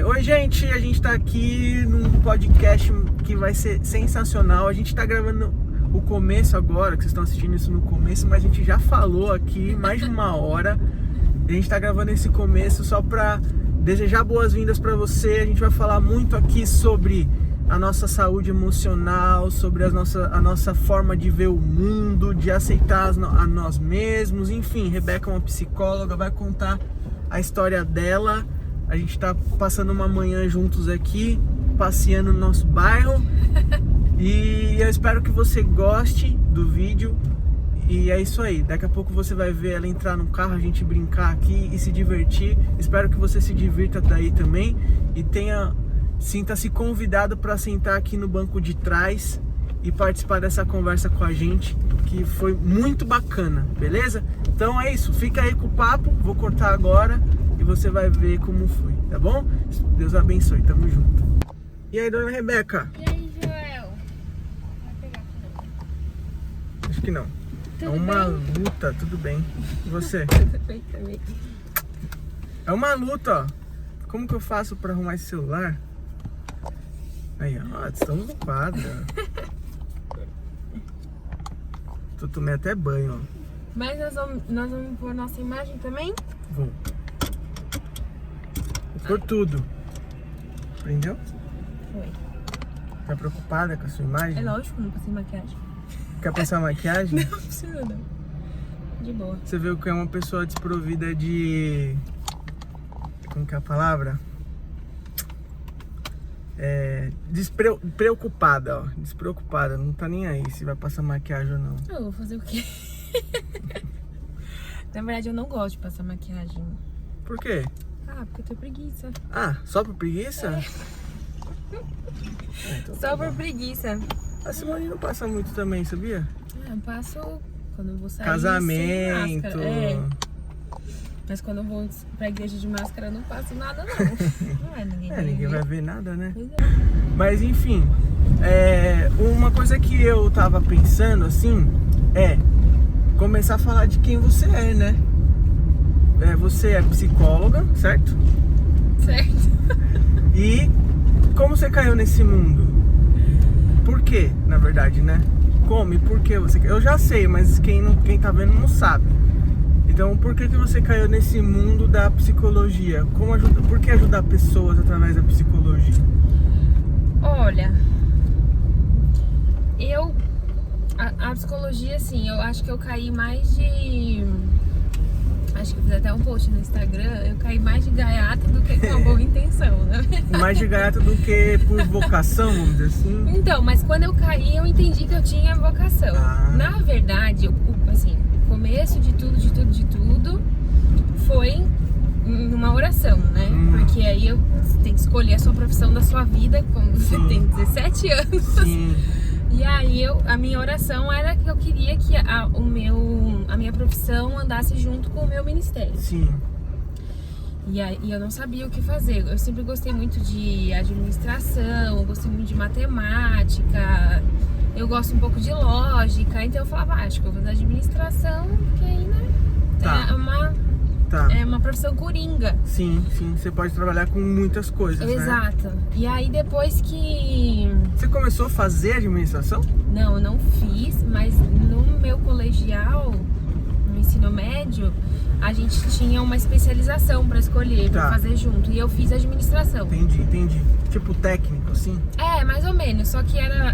Oi, gente, a gente tá aqui num podcast que vai ser sensacional. A gente tá gravando o começo agora, que vocês estão assistindo isso no começo, mas a gente já falou aqui mais de uma hora. A gente tá gravando esse começo só pra desejar boas-vindas pra você. A gente vai falar muito aqui sobre a nossa saúde emocional, sobre a nossa forma de ver o mundo, de aceitar a nós mesmos. Enfim, Rebeca é uma psicóloga, vai contar a história dela. A gente tá passando uma manhã juntos aqui, passeando no nosso bairro. E eu espero que você goste do vídeo. E é isso aí, daqui a pouco você vai ver ela entrar no carro, a gente brincar aqui e se divertir. Espero que você se divirta daí também e sinta-se convidado para sentar aqui no banco de trás e participar dessa conversa com a gente, que foi muito bacana, beleza? Então é isso, fica aí com o papo, vou cortar agora e você vai ver como foi, tá bom? Deus abençoe, tamo junto. E aí, dona Rebeca? E aí, Joel? Vai pegar aqui. Acho que não. Tudo É uma bem? luta, tudo bem. E você? Tudo bem também. É uma luta, ó. Como que eu faço pra arrumar esse celular? Aí, ó, estamos no quadro. Eu tomei até banho, ó. Mas nós vamos pôr nossa imagem também? Vou pôr tudo. Aprendeu? Foi. Tá preocupada com a sua imagem? É lógico, não passei maquiagem. Quer passar maquiagem? Não precisa não. De boa. Você viu que é uma pessoa desprovida de... Como que é a palavra? Despreocupada, ó. Despreocupada, não tá nem aí se vai passar maquiagem ou não. Eu vou fazer o quê? Na verdade, eu não gosto de passar maquiagem. Por quê? Ah, porque eu tenho preguiça. Ah, só por preguiça? Então tá Só por bom. preguiça. A Simone não passa muito também, sabia? Ah, eu passo quando eu vou sair Casamento. sem máscara. Mas quando eu vou pra igreja de máscara, eu não passo nada, não. Não é ninguém. Ninguém vai ver nada, né? Pois é. Mas enfim, uma coisa que eu tava pensando assim é começar a falar de quem você é, né? Você é psicóloga, certo? Certo. E como você caiu nesse mundo? Por quê, na verdade, né? Como e por que você caiu? Eu já sei, mas quem tá vendo não sabe. Então, por que você caiu nesse mundo da psicologia? Por que ajudar pessoas através da psicologia? Olha, a psicologia, assim, eu acho que eu caí mais de... Acho que eu fiz até um post no Instagram, eu caí mais de gaiata do que com uma boa intenção, né? Mais de gaiata do que por vocação, vamos dizer assim? Então, mas quando eu caí, eu entendi que eu tinha vocação. Ah. Na verdade, assim, o começo de tudo foi numa oração, né? Porque aí você tem que escolher a sua profissão da sua vida quando você tem 17 anos. Sim. E aí a minha oração era que eu queria que a minha profissão andasse junto com o meu ministério. Sim. E eu não sabia o que fazer. Eu sempre gostei muito de administração, gostei muito de matemática, eu gosto um pouco de lógica, então eu falava, acho que eu vou fazer administração, porque aí, né? Tá. É uma profissão coringa. Sim, você pode trabalhar com muitas coisas, né? Exato. E aí depois que... Você começou a fazer administração? Não, eu não fiz, mas no meu colegial, no ensino médio, a gente tinha uma especialização pra escolher, pra fazer junto. E eu fiz administração. Entendi. Tipo técnico, assim? Mais ou menos, só que era...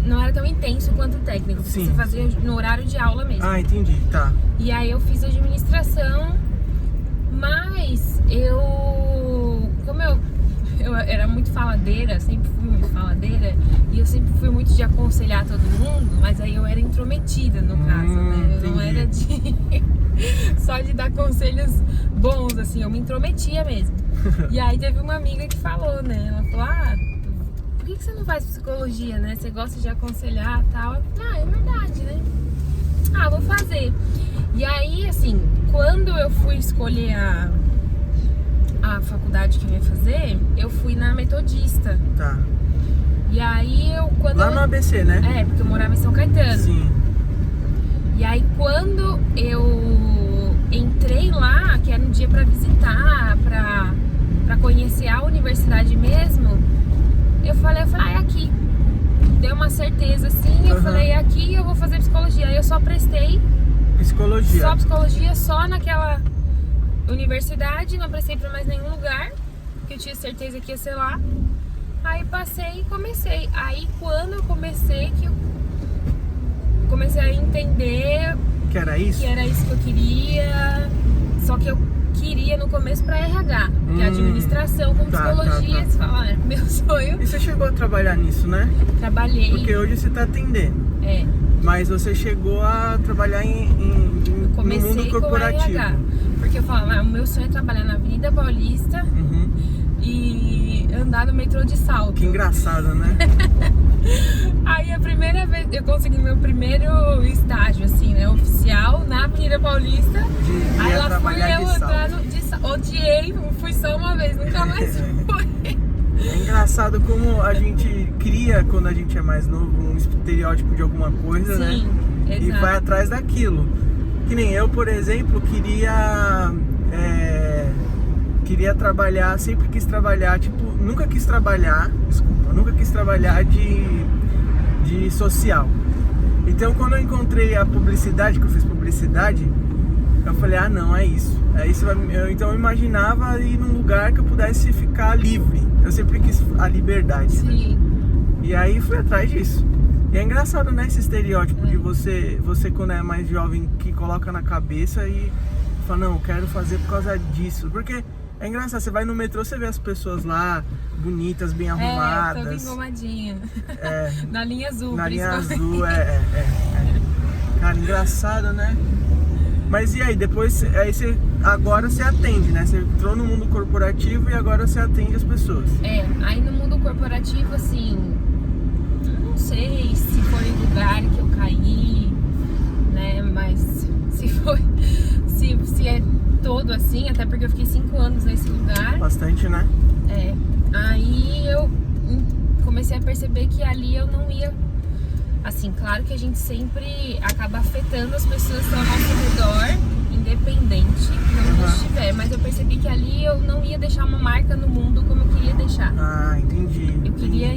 não era tão intenso quanto o técnico. Sim. Você fazia no horário de aula mesmo. Ah, entendi, tá. E aí eu fiz administração, mas como eu era muito faladeira, sempre fui muito faladeira, e eu sempre fui muito de aconselhar todo mundo, mas aí eu era intrometida no caso, né? Eu não era só de dar conselhos bons, assim, eu me intrometia mesmo. E aí teve uma amiga que falou, né? Ela falou, por que você não faz psicologia, né? Você gosta de aconselhar e tal. É verdade, né? Vou fazer. E aí, assim, quando eu fui escolher a faculdade que eu ia fazer, eu fui na Metodista. Tá. E aí Lá no ABC, né? Porque eu morava em São Caetano. Sim. E aí quando eu entrei lá, que era um dia pra visitar, pra uma certeza assim. Eu falei, aqui eu vou fazer psicologia. Aí eu só prestei psicologia só naquela universidade, não prestei pra mais nenhum lugar, porque eu tinha certeza que ia ser lá. Aí passei e comecei. Aí quando eu comecei, que eu comecei a entender que era isso que eu queria. Só que eu queria no começo pra RH, que é administração com psicologia. Você fala, é meu sonho. E você chegou a trabalhar nisso, né? Trabalhei. Porque hoje você tá atendendo. É. Mas você chegou a trabalhar no mundo corporativo. Com RH, porque eu falava, o meu sonho é trabalhar na Avenida Paulista e andar no metrô de salto. Que engraçado, né? Aí a primeira vez eu consegui meu primeiro estágio, assim, né, oficial, na Avenida Paulista. Aí lá fui eu entrar de salto. Odiei, fui só uma vez, nunca mais fui. É engraçado como a gente cria, quando a gente é mais novo, um estereótipo de alguma coisa, sim, né? Exato. E vai atrás daquilo. Que nem eu, por exemplo, queria trabalhar, sempre quis trabalhar, nunca quis trabalhar de social. Então quando eu encontrei a publicidade, que eu fiz publicidade, eu falei, não, é isso. Então eu imaginava ir num lugar que eu pudesse ficar livre. Eu sempre quis a liberdade. Sim. Né? E aí fui atrás disso. E é engraçado, né, esse estereótipo de você quando é mais jovem, que coloca na cabeça e fala, não, eu quero fazer por causa disso. Porque é engraçado, você vai no metrô, você vê as pessoas lá, bonitas, bem arrumadas. Toda engomadinha. Na linha azul. Na linha azul, Cara, engraçado, né? Mas e aí, depois, agora você atende, né? Você entrou no mundo corporativo e agora você atende as pessoas. Aí no mundo corporativo, assim, não sei se foi o lugar que eu caí, né? Mas se é todo assim, até porque eu fiquei 5 anos nesse lugar. Bastante, né? Aí eu comecei a perceber que ali eu não ia. Assim, claro que a gente sempre acaba afetando as pessoas que estão ao nosso redor, independente de onde estiver. Mas eu percebi que ali eu não ia deixar uma marca no mundo como eu queria deixar. Entendi. Eu queria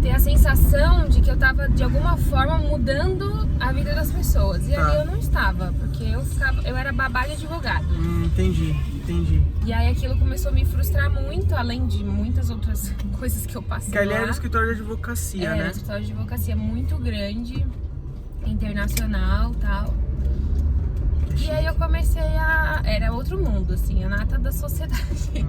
ter a sensação de que eu estava, de alguma forma, mudando a vida das pessoas. E ali eu não estava, porque eu era babá de advogado. Entendi. E aí aquilo começou a me frustrar muito, além de muitas outras coisas que eu passei lá. Que ali era o escritório de advocacia, né? Era um escritório de advocacia muito grande, internacional e tal. E aí eu comecei era outro mundo, assim, a nata da sociedade.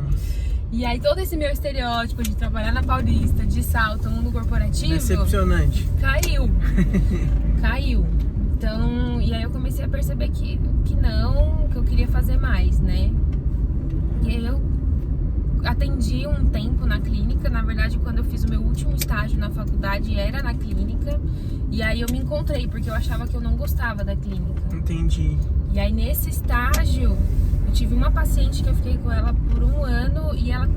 E aí todo esse meu estereótipo de trabalhar na Paulista, de salto, mundo corporativo... Decepcionante. Caiu. Então, e aí eu comecei a perceber que não, que eu queria fazer mais, né? E aí eu atendi um tempo na clínica. Na verdade, quando eu fiz o meu último estágio na faculdade, era na clínica. E aí eu me encontrei, porque eu achava que eu não gostava da clínica. Entendi. E aí nesse estágio, eu tive uma paciente que eu fiquei com ela por 1 ano e ela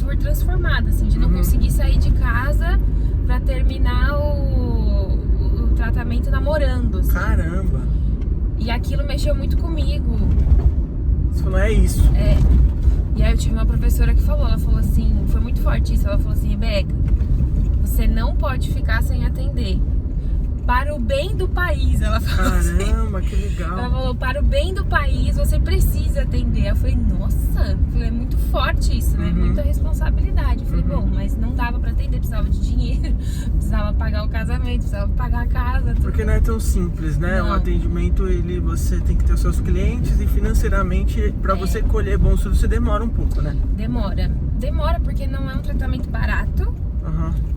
foi transformada, assim, de não conseguir sair de casa pra terminar o tratamento namorando, assim. Caramba! E aquilo mexeu muito comigo. Você falou, é isso. E aí eu tive uma professora que ela falou assim, foi muito forte isso, ela falou assim, Rebeca, você não pode ficar sem atender. Para o bem do país, ela falou. Caramba, assim. Que legal. Ela falou, para o bem do país, você precisa atender. Eu falei, nossa, é muito forte isso, né? Muita responsabilidade. Eu falei, bom, mas não dava para atender, precisava de dinheiro, precisava pagar o casamento, precisava pagar a casa. Tudo. Porque não é tão simples, né? Não. O atendimento, você tem que ter os seus clientes e financeiramente, para você colher bons frutos, você demora um pouco, né? Demora porque não é um tratamento barato.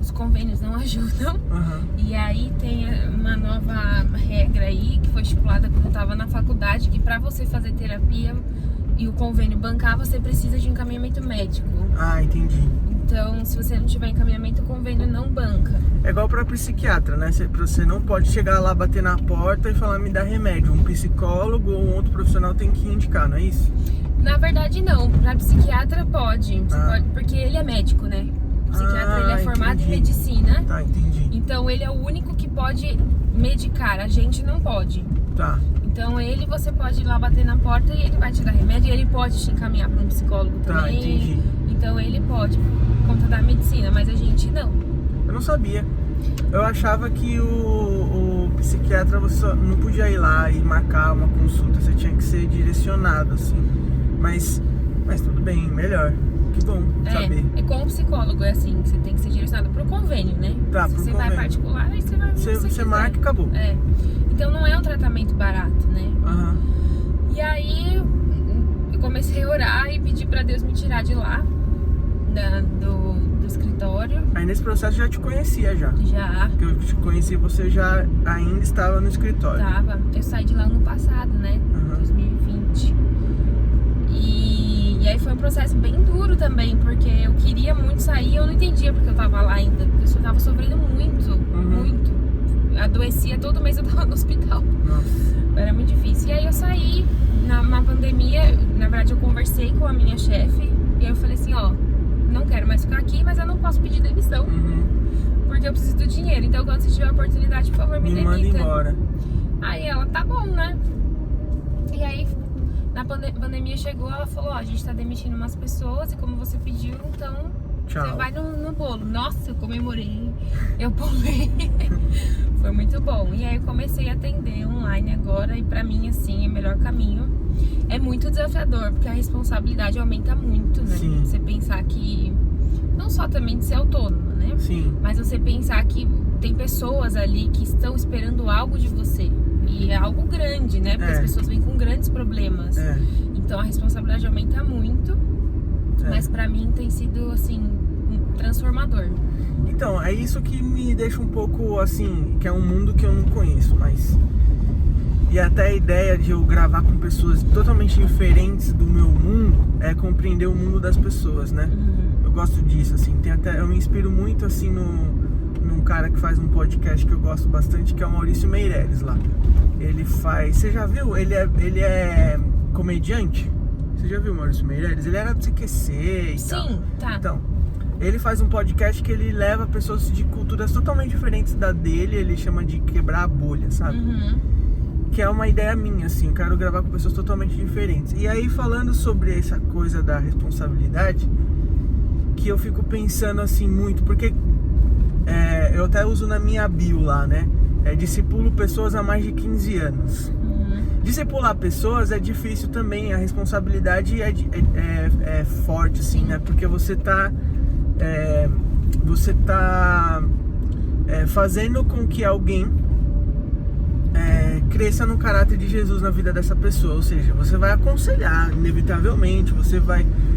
Os convênios não ajudam. E aí tem uma nova regra aí que foi estipulada quando eu estava na faculdade, que para você fazer terapia e o convênio bancar, você precisa de encaminhamento médico. Entendi. Então, se você não tiver encaminhamento, o convênio não banca. É igual para psiquiatra, né? Você não pode chegar lá, bater na porta e falar, me dá remédio. Um psicólogo ou um outro profissional tem que indicar, não é isso? Na verdade, não. Para psiquiatra pode, porque ele é médico, né? O psiquiatra ele é formado em medicina. Entendi. Então ele é o único que pode medicar, a gente não pode. Então você pode ir lá bater na porta e ele vai te dar remédio e ele pode te encaminhar para um psicólogo também. Entendi. Então ele pode, por conta da medicina, mas a gente não. Eu não sabia. Eu achava que o psiquiatra você só não podia ir lá e marcar uma consulta, você tinha que ser direcionado, assim. Mas tudo bem, melhor. Que bom saber. É com o psicólogo, é assim, você tem que ser direcionado pro convênio, né? Tá, Se pro você convênio. vai particular, aí você vai Você marca e acabou. Então não é um tratamento barato, né? Aham. E aí eu comecei a orar e pedir pra Deus me tirar de lá, do escritório. Aí nesse processo eu já te conhecia já. Já Porque eu te conheci, você já ainda estava no escritório. tava. Eu saí de lá ano passado, né? Aham. 2020. E aí foi um processo bem duro também, porque eu queria muito sair e eu não entendia porque eu tava lá ainda. Porque eu só tava sofrendo muito, muito. Adoecia, todo mês eu tava no hospital. Nossa. Era muito difícil. E aí eu saí na pandemia, na verdade eu conversei com a minha chefe e aí eu falei assim, ó, não quero mais ficar aqui, mas eu não posso pedir demissão, porque eu preciso do dinheiro. Então quando você tiver a oportunidade, por favor, me manda demita. embora. Aí ela, tá bom, né? E aí, na pandemia chegou, ela falou, ó, a gente tá demitindo umas pessoas e como você pediu, então Tchau. você vai no bolo. Nossa, eu comemorei, eu pulei. Foi muito bom. E aí eu comecei a atender online agora e pra mim, assim, é o melhor caminho. É muito desafiador, porque a responsabilidade aumenta muito, né? Sim. Você pensar que, não só também de ser autônoma, né? Sim. Mas você pensar que tem pessoas ali que estão esperando algo de você. E é algo grande, né? Porque as pessoas vêm com grandes problemas. Então a responsabilidade aumenta muito. Mas pra mim tem sido, assim, transformador. Então, é isso que me deixa um pouco, assim, que é um mundo que eu não conheço, mas... E até a ideia de eu gravar com pessoas totalmente diferentes do meu mundo é compreender o mundo das pessoas, né? Eu gosto disso, assim, eu me inspiro muito, assim, num cara que faz um podcast que eu gosto bastante, que é o Maurício Meirelles lá. Ele faz... Você já viu? Ele é comediante? Você já viu o Maurício Meirelles? Ele era do CQC e tal. Sim, tá. Então, ele faz um podcast que ele leva pessoas de culturas totalmente diferentes da dele, ele chama de quebrar a bolha, sabe? Que é uma ideia minha, assim, eu quero gravar com pessoas totalmente diferentes. E aí, falando sobre essa coisa da responsabilidade, que eu fico pensando, assim, muito, porque eu até uso na minha bio lá, né? Discipulo pessoas há mais de 15 anos. Discipular pessoas é difícil também, a responsabilidade é forte, assim, né? Porque você tá fazendo com que alguém cresça no caráter de Jesus na vida dessa pessoa. Ou seja, você vai aconselhar, inevitavelmente,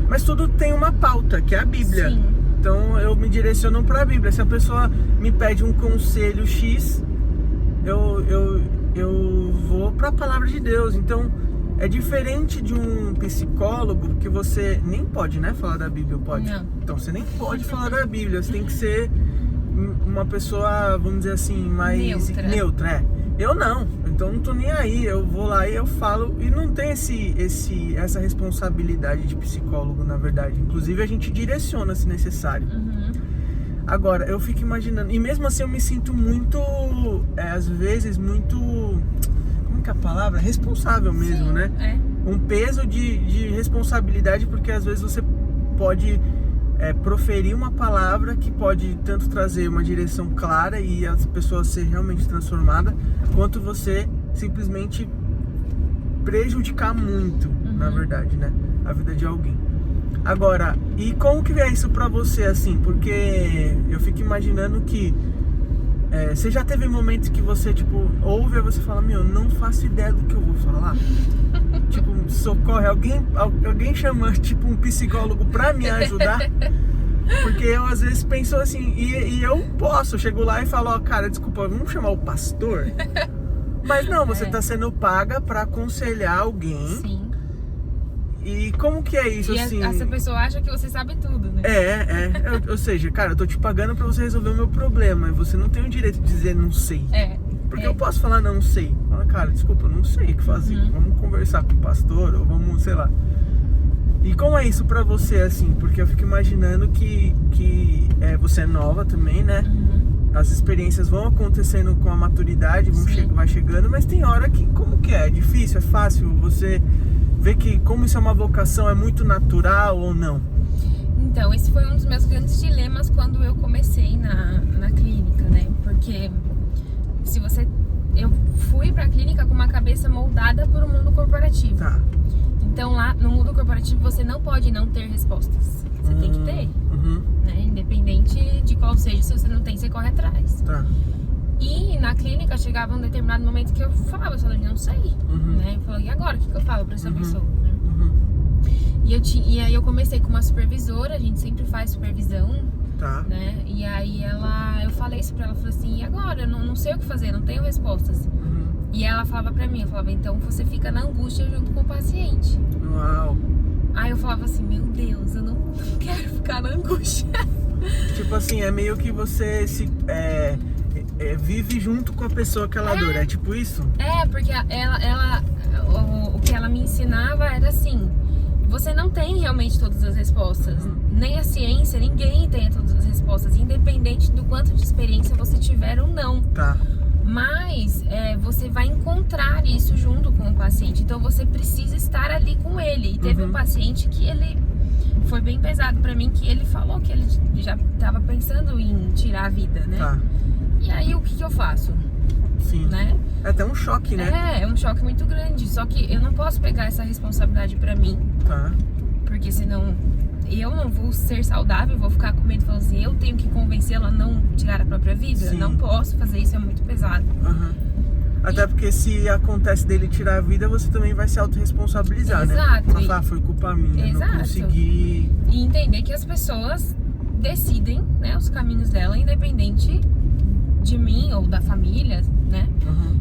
mas tudo tem uma pauta, que é a Bíblia. Sim. Então eu me direciono para a Bíblia. Se a pessoa me pede um conselho X, eu vou para a palavra de Deus. Então é diferente de um psicólogo que você nem pode, né, falar da Bíblia, pode? Não. Então você nem pode falar da Bíblia, você tem que ser uma pessoa, vamos dizer assim, mais neutra. Eu não, então não tô nem aí, eu vou lá e eu falo, e não tem essa responsabilidade de psicólogo, na verdade. Inclusive a gente direciona se necessário. Agora, eu fico imaginando, e mesmo assim eu me sinto muito, às vezes, muito, como que é a palavra? Responsável mesmo, Sim, né? Um peso de responsabilidade, porque às vezes você pode proferir uma palavra que pode tanto trazer uma direção clara e a pessoa ser realmente transformada, quanto você simplesmente prejudicar muito, na verdade, né? A vida de alguém. Agora, e como que é isso pra você, assim? Porque eu fico imaginando que você já teve momentos que você, tipo, ouve e você fala, meu, não faço ideia do que eu vou falar. Tipo, socorre, alguém chama, tipo, um psicólogo pra me ajudar? Porque eu, às vezes, penso assim, e eu posso, eu chego lá e falo, ó, cara, desculpa, vamos chamar o pastor? Mas não, você tá sendo paga pra aconselhar alguém. Sim. E como que é isso, e assim? essa pessoa acha que você sabe tudo, né? Ou seja, cara, eu tô te pagando pra você resolver o meu problema. E você não tem o direito de dizer não sei. Porque eu posso falar não sei. Fala, cara, desculpa, eu não sei o que fazer. Vamos conversar com o pastor, ou vamos, sei lá. E como é isso pra você, assim? Porque eu fico imaginando que você é nova também, né? As experiências vão acontecendo com a maturidade, vai chegando, mas tem hora que, como que é? É difícil, é fácil? Você vê que como isso é uma vocação, é muito natural ou não? Então, esse foi um dos meus grandes dilemas quando eu comecei na clínica, né? Porque eu fui pra clínica com uma cabeça moldada por um mundo corporativo. Tá. Então, lá no mundo corporativo, você não pode não ter respostas. Você tem que ter, né? Independente de qual seja, se você não tem, você corre atrás. Tá. E na clínica chegava um determinado momento que eu falava, não sei, né? Eu falava, e agora? O que eu falo pra essa pessoa? Né? E aí eu comecei com uma supervisora, a gente sempre faz supervisão, Tá. né? E aí eu falei isso pra ela, falei assim, e agora? Eu não sei o que fazer, não tenho respostas. E ela falava pra mim, eu falava, então você fica na angústia junto com o paciente. Uau. Aí eu falava assim, meu Deus, eu não quero ficar na angústia. Tipo assim, é meio que você vive junto com a pessoa que ela adora, é tipo isso? É, porque o que ela me ensinava era assim, você não tem realmente todas as respostas, nem a ciência, ninguém tem todas as respostas, independente do quanto de experiência você tiver ou não. Tá. Mas você vai encontrar isso junto com o paciente, então você precisa estar ali com ele. E teve um paciente que ele foi bem pesado pra mim, que ele falou que ele já estava pensando em tirar a vida, né? Tá. E aí o que eu faço? Sim. Né? É até um choque, né? É um choque muito grande. Só que eu não posso pegar essa responsabilidade pra mim. Tá. Porque senão eu não vou ser saudável, vou ficar com medo falando assim, eu tenho que convencê-la a não tirar a própria vida. Sim. Não posso fazer isso, é muito pesado. Até porque se acontece dele tirar a vida, você também vai se autorresponsabilizar, né? Exato. Foi culpa minha, Exato. não consegui. E entender que as pessoas decidem, né, os caminhos dela, independente de mim ou da família, né?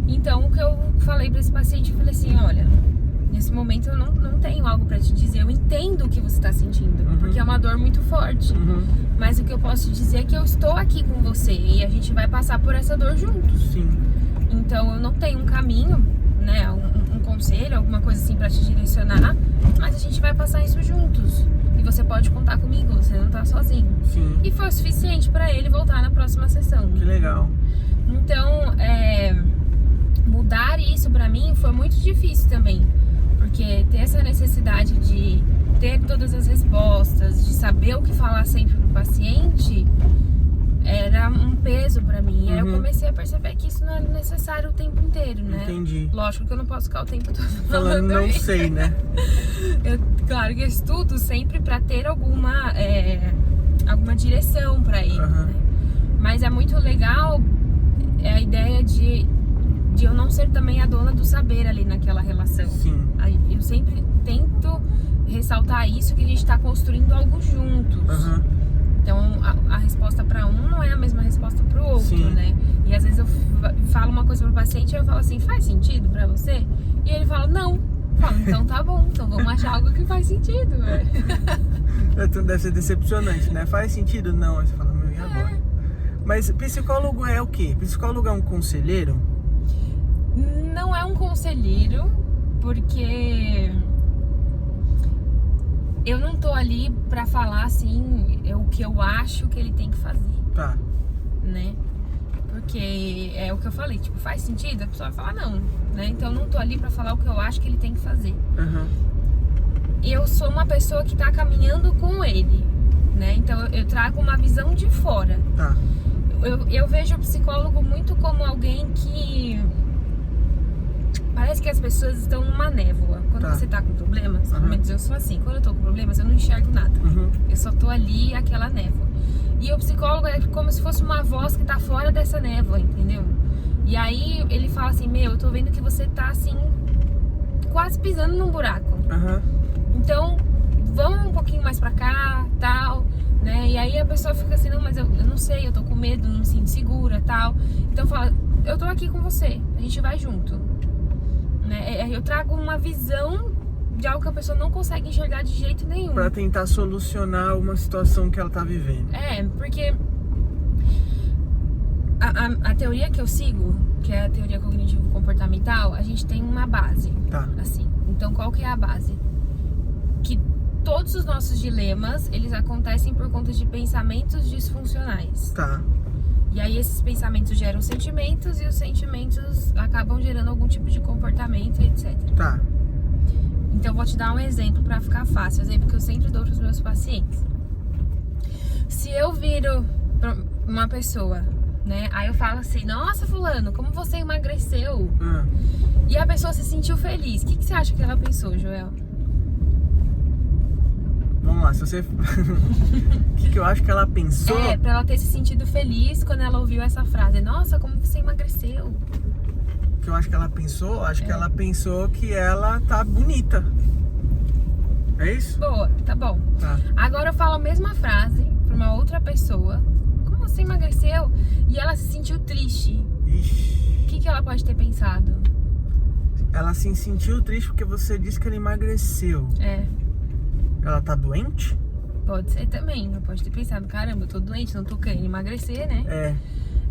Então, o que eu falei pra esse paciente, eu falei assim, olha, nesse momento eu não tenho algo pra te dizer, eu entendo o que você tá sentindo, porque é uma dor muito forte, mas o que eu posso te dizer é que eu estou aqui com você e a gente vai passar por essa dor juntos. Sim. Então, eu não tenho um caminho, né, um conselho, alguma coisa assim pra te direcionar, mas a gente vai passar isso juntos. E você pode contar comigo, você não tá sozinho. Sim. E foi o suficiente pra ele voltar na próxima sessão. Que legal. Então, mudar isso pra mim foi muito difícil também. Porque ter essa necessidade de ter todas as respostas, de saber o que falar sempre pro paciente, era um peso pra mim. E aí eu comecei a perceber que isso não era necessário o tempo inteiro, né? Entendi. Lógico que eu não posso ficar o tempo todo Falando não aí. sei, né? Claro que eu estudo sempre pra ter alguma direção pra ele, né? Mas é muito legal a ideia de eu não ser também a dona do saber ali naquela relação. Sim. Eu sempre tento ressaltar isso, que a gente tá construindo algo juntos. Então a resposta pra um não é a mesma resposta pro outro, Sim. né? E às vezes eu falo uma coisa pro paciente e eu falo assim, faz sentido pra você? E ele fala, não. Eu falo, então tá bom, então vamos achar algo que faz sentido, velho. Então deve ser decepcionante, né? Faz sentido? Não. Aí você fala, meu, e agora? Mas psicólogo é o quê? Psicólogo é um conselheiro? Não é um conselheiro, porque eu não tô ali pra falar assim o que eu acho que ele tem que fazer. Tá. Né? Porque é o que eu falei, tipo, faz sentido? A pessoa vai falar não, né? Então eu não tô ali pra falar o que eu acho que ele tem que fazer. Eu sou uma pessoa que tá caminhando com ele, né? Então eu trago uma visão de fora. Tá. Eu vejo o psicólogo muito como alguém que parece que as pessoas estão numa névoa. Quando você tá com problemas, pelo menos eu sou assim, quando eu tô com problemas eu não enxergo nada. Eu só tô ali, aquela névoa. E o psicólogo é como se fosse uma voz que tá fora dessa névoa, entendeu? E aí ele fala assim, eu tô vendo que você tá assim, quase pisando num buraco. Então, vamos um pouquinho mais pra cá, tal, né? E aí a pessoa fica assim, não, mas eu não sei, eu tô com medo, não me sinto segura, tal. Então fala, eu tô aqui com você, a gente vai junto. Né? Eu trago uma visão de algo que a pessoa não consegue enxergar de jeito nenhum. Pra tentar solucionar uma situação que ela tá vivendo. Porque a teoria que eu sigo, que é a teoria cognitivo-comportamental, a gente tem uma base. Tá. Assim. Então, qual que é a base? Que todos os nossos dilemas, eles acontecem por conta de pensamentos disfuncionais. Tá. E aí esses pensamentos geram sentimentos e os sentimentos acabam gerando algum tipo de comportamento, etc. Tá. Então eu vou te dar um exemplo pra ficar fácil, exemplo que eu sempre dou pros meus pacientes. Se eu viro pra uma pessoa, né? Aí eu falo assim, nossa, fulano, como você emagreceu? E a pessoa se sentiu feliz. O que você acha que ela pensou, Joel? Vamos lá, se você... O que eu acho que ela pensou? Pra ela ter se sentido feliz quando ela ouviu essa frase. Nossa, como você emagreceu. O que eu acho que ela pensou? Acho que ela pensou que ela tá bonita. É isso? Boa, tá bom. Tá. Agora eu falo a mesma frase pra uma outra pessoa. Como você emagreceu? E ela se sentiu triste. Ixi. O que ela pode ter pensado? Ela se sentiu triste porque você disse que ela emagreceu. Ela tá doente? Pode ser também. Ela pode ter pensado, caramba, eu tô doente, não tô querendo emagrecer, né?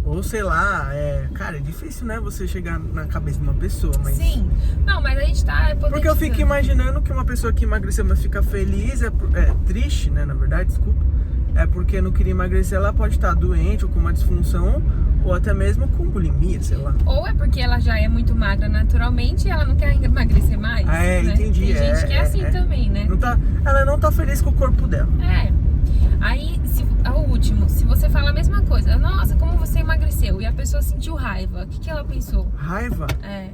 Ou sei lá, cara, é difícil, né, você chegar na cabeça de uma pessoa, mas... Sim. Não, mas a gente tá... Porque eu fico imaginando que uma pessoa que emagreceu, mas fica feliz, é triste, né, na verdade, desculpa. É porque não queria emagrecer, ela pode estar doente ou com uma disfunção, ou até mesmo com bulimia, sei lá. Ou é porque ela já é muito magra naturalmente e ela não quer emagrecer mais. Né? Entendi. Tem gente que é assim também, né? Ela não tá feliz com o corpo dela. Aí, o último, se você fala a mesma coisa, nossa, como você emagreceu, e a pessoa sentiu raiva, o que ela pensou? Raiva? Ai.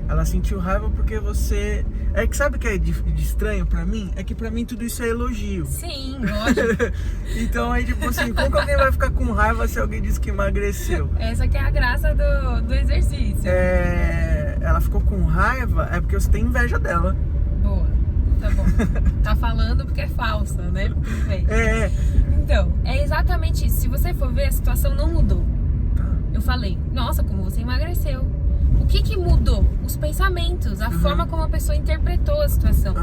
Ela sentiu raiva porque você... É que sabe o que é de estranho pra mim? É que pra mim tudo isso é elogio. Sim, lógico. Então aí, tipo assim, como que alguém vai ficar com raiva se alguém diz que emagreceu? Essa que é a graça do exercício. Ela ficou com raiva, é porque você tem inveja dela. Boa, tá bom. Tá falando porque é falsa, né? Então, é exatamente isso. Se você for ver, a situação não mudou. Eu falei, nossa, como você emagreceu. O que mudou? Os pensamentos, a forma como a pessoa interpretou a situação.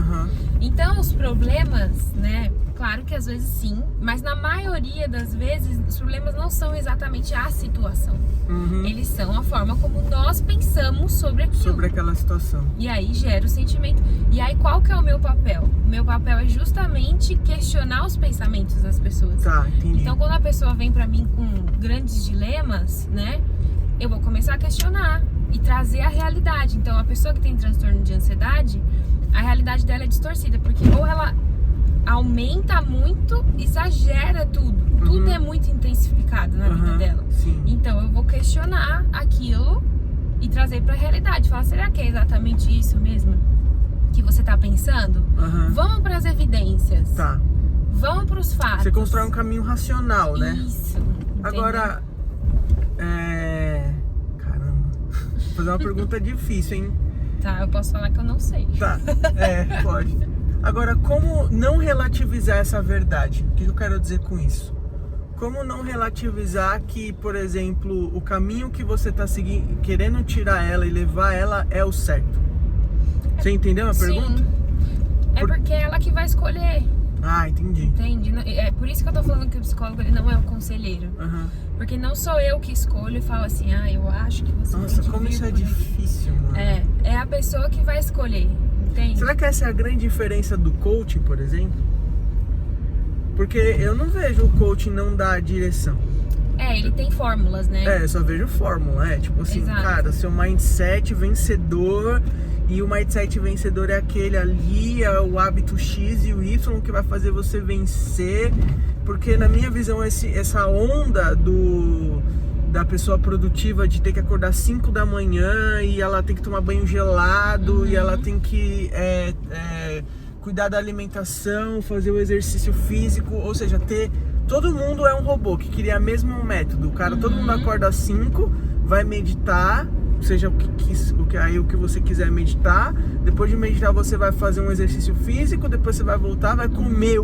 Então, os problemas, né? Claro que às vezes sim, mas na maioria das vezes os problemas não são exatamente a situação. Eles são a forma como nós pensamos sobre aquilo. Sobre aquela situação. E aí gera o sentimento. E aí qual que é o meu papel? O meu papel é justamente questionar os pensamentos das pessoas. Tá, entendi. Então quando a pessoa vem pra mim com grandes dilemas, né? Eu vou começar a questionar e trazer a realidade. Então a pessoa que tem transtorno de ansiedade, a realidade dela é distorcida, porque ou ela aumenta muito, exagera tudo. Tudo é muito intensificado na vida dela. Sim. Então eu vou questionar aquilo e trazer pra realidade. Falar, será que é exatamente isso mesmo que você tá pensando? Vamos pras evidências. Tá. Vamos pros fatos. Você constrói um caminho racional, né? Isso. Agora, caramba. Vou fazer uma pergunta difícil, hein? Tá, eu posso falar que eu não sei. Tá, pode. Agora, como não relativizar essa verdade? O que eu quero dizer com isso? Como não relativizar que, por exemplo, o caminho que você está seguindo, querendo tirar ela e levar ela é o certo? Você entendeu a pergunta? Sim. Porque é ela que vai escolher. Ah, entendi. Entende? É por isso que eu tô falando que o psicólogo ele não é o conselheiro. Porque não sou eu que escolho e falo assim, eu acho que você Nossa, tem que como vir isso é por aí. difícil, mano. É a pessoa que vai escolher, entende? Será que essa é a grande diferença do coaching, por exemplo? Porque eu não vejo o coaching não dar direção. Ele tem fórmulas, né? Eu só vejo fórmula, tipo assim, Exato. cara, seu mindset vencedor, e o mindset vencedor é aquele ali, é o hábito X e o Y que vai fazer você vencer, porque na minha visão essa onda da pessoa produtiva de ter que acordar 5 da manhã e ela tem que tomar banho gelado e ela tem que cuidar da alimentação, fazer o exercício físico, ou seja, todo mundo é um robô que queria o mesmo método. O cara, todo mundo acorda às 5, vai meditar, seja o que você quiser meditar. Depois de meditar, você vai fazer um exercício físico, depois você vai voltar, vai comer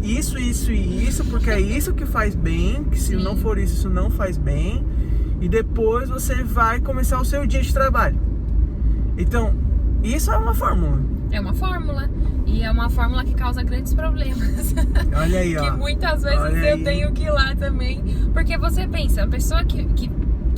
isso e isso, porque é isso que faz bem, que se não for isso, isso não faz bem. E depois você vai começar o seu dia de trabalho. Então, isso é uma fórmula. É uma fórmula. E é uma fórmula que causa grandes problemas. Olha aí, ó. Que muitas vezes eu tenho que ir lá também. Porque você pensa, a pessoa que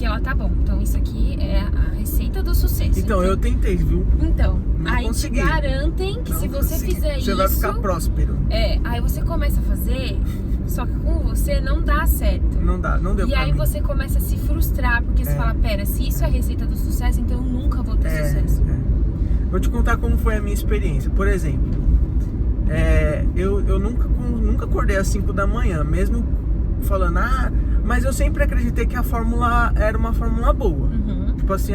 ela tá bom, então isso aqui é a receita do sucesso. Então, eu tentei, viu? Então, não aí consegui. te garantem que não se você consegui. fizer você isso... Você vai ficar próspero. Aí você começa a fazer, só que com você não dá certo. Não deu E pra aí mim. você começa a se frustrar, porque você fala, pera, se isso é a receita do sucesso, então eu nunca vou ter sucesso. Vou te contar como foi a minha experiência. Por exemplo, eu nunca acordei às 5 da manhã, mesmo falando, mas eu sempre acreditei que a fórmula era uma fórmula boa. Tipo assim,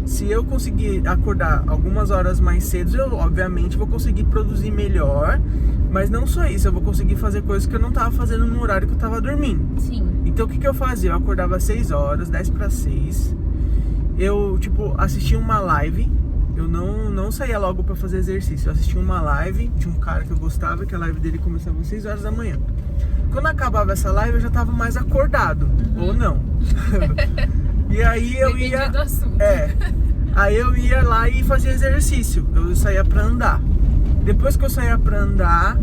se eu conseguir acordar algumas horas mais cedo, eu obviamente vou conseguir produzir melhor, mas não só isso, eu vou conseguir fazer coisas que eu não tava fazendo no horário que eu tava dormindo. Sim. Então o que eu fazia? Eu acordava às 6 horas, 10 para 6, eu assistia uma live. Eu não saía logo pra fazer exercício. Eu assistia uma live de um cara que eu gostava, que a live dele começava às 6 horas da manhã. Quando acabava essa live, eu já tava mais acordado. Ou não. E aí eu ia... do assunto. Aí eu ia lá e fazia exercício. Eu saía pra andar. Depois que eu saía pra andar,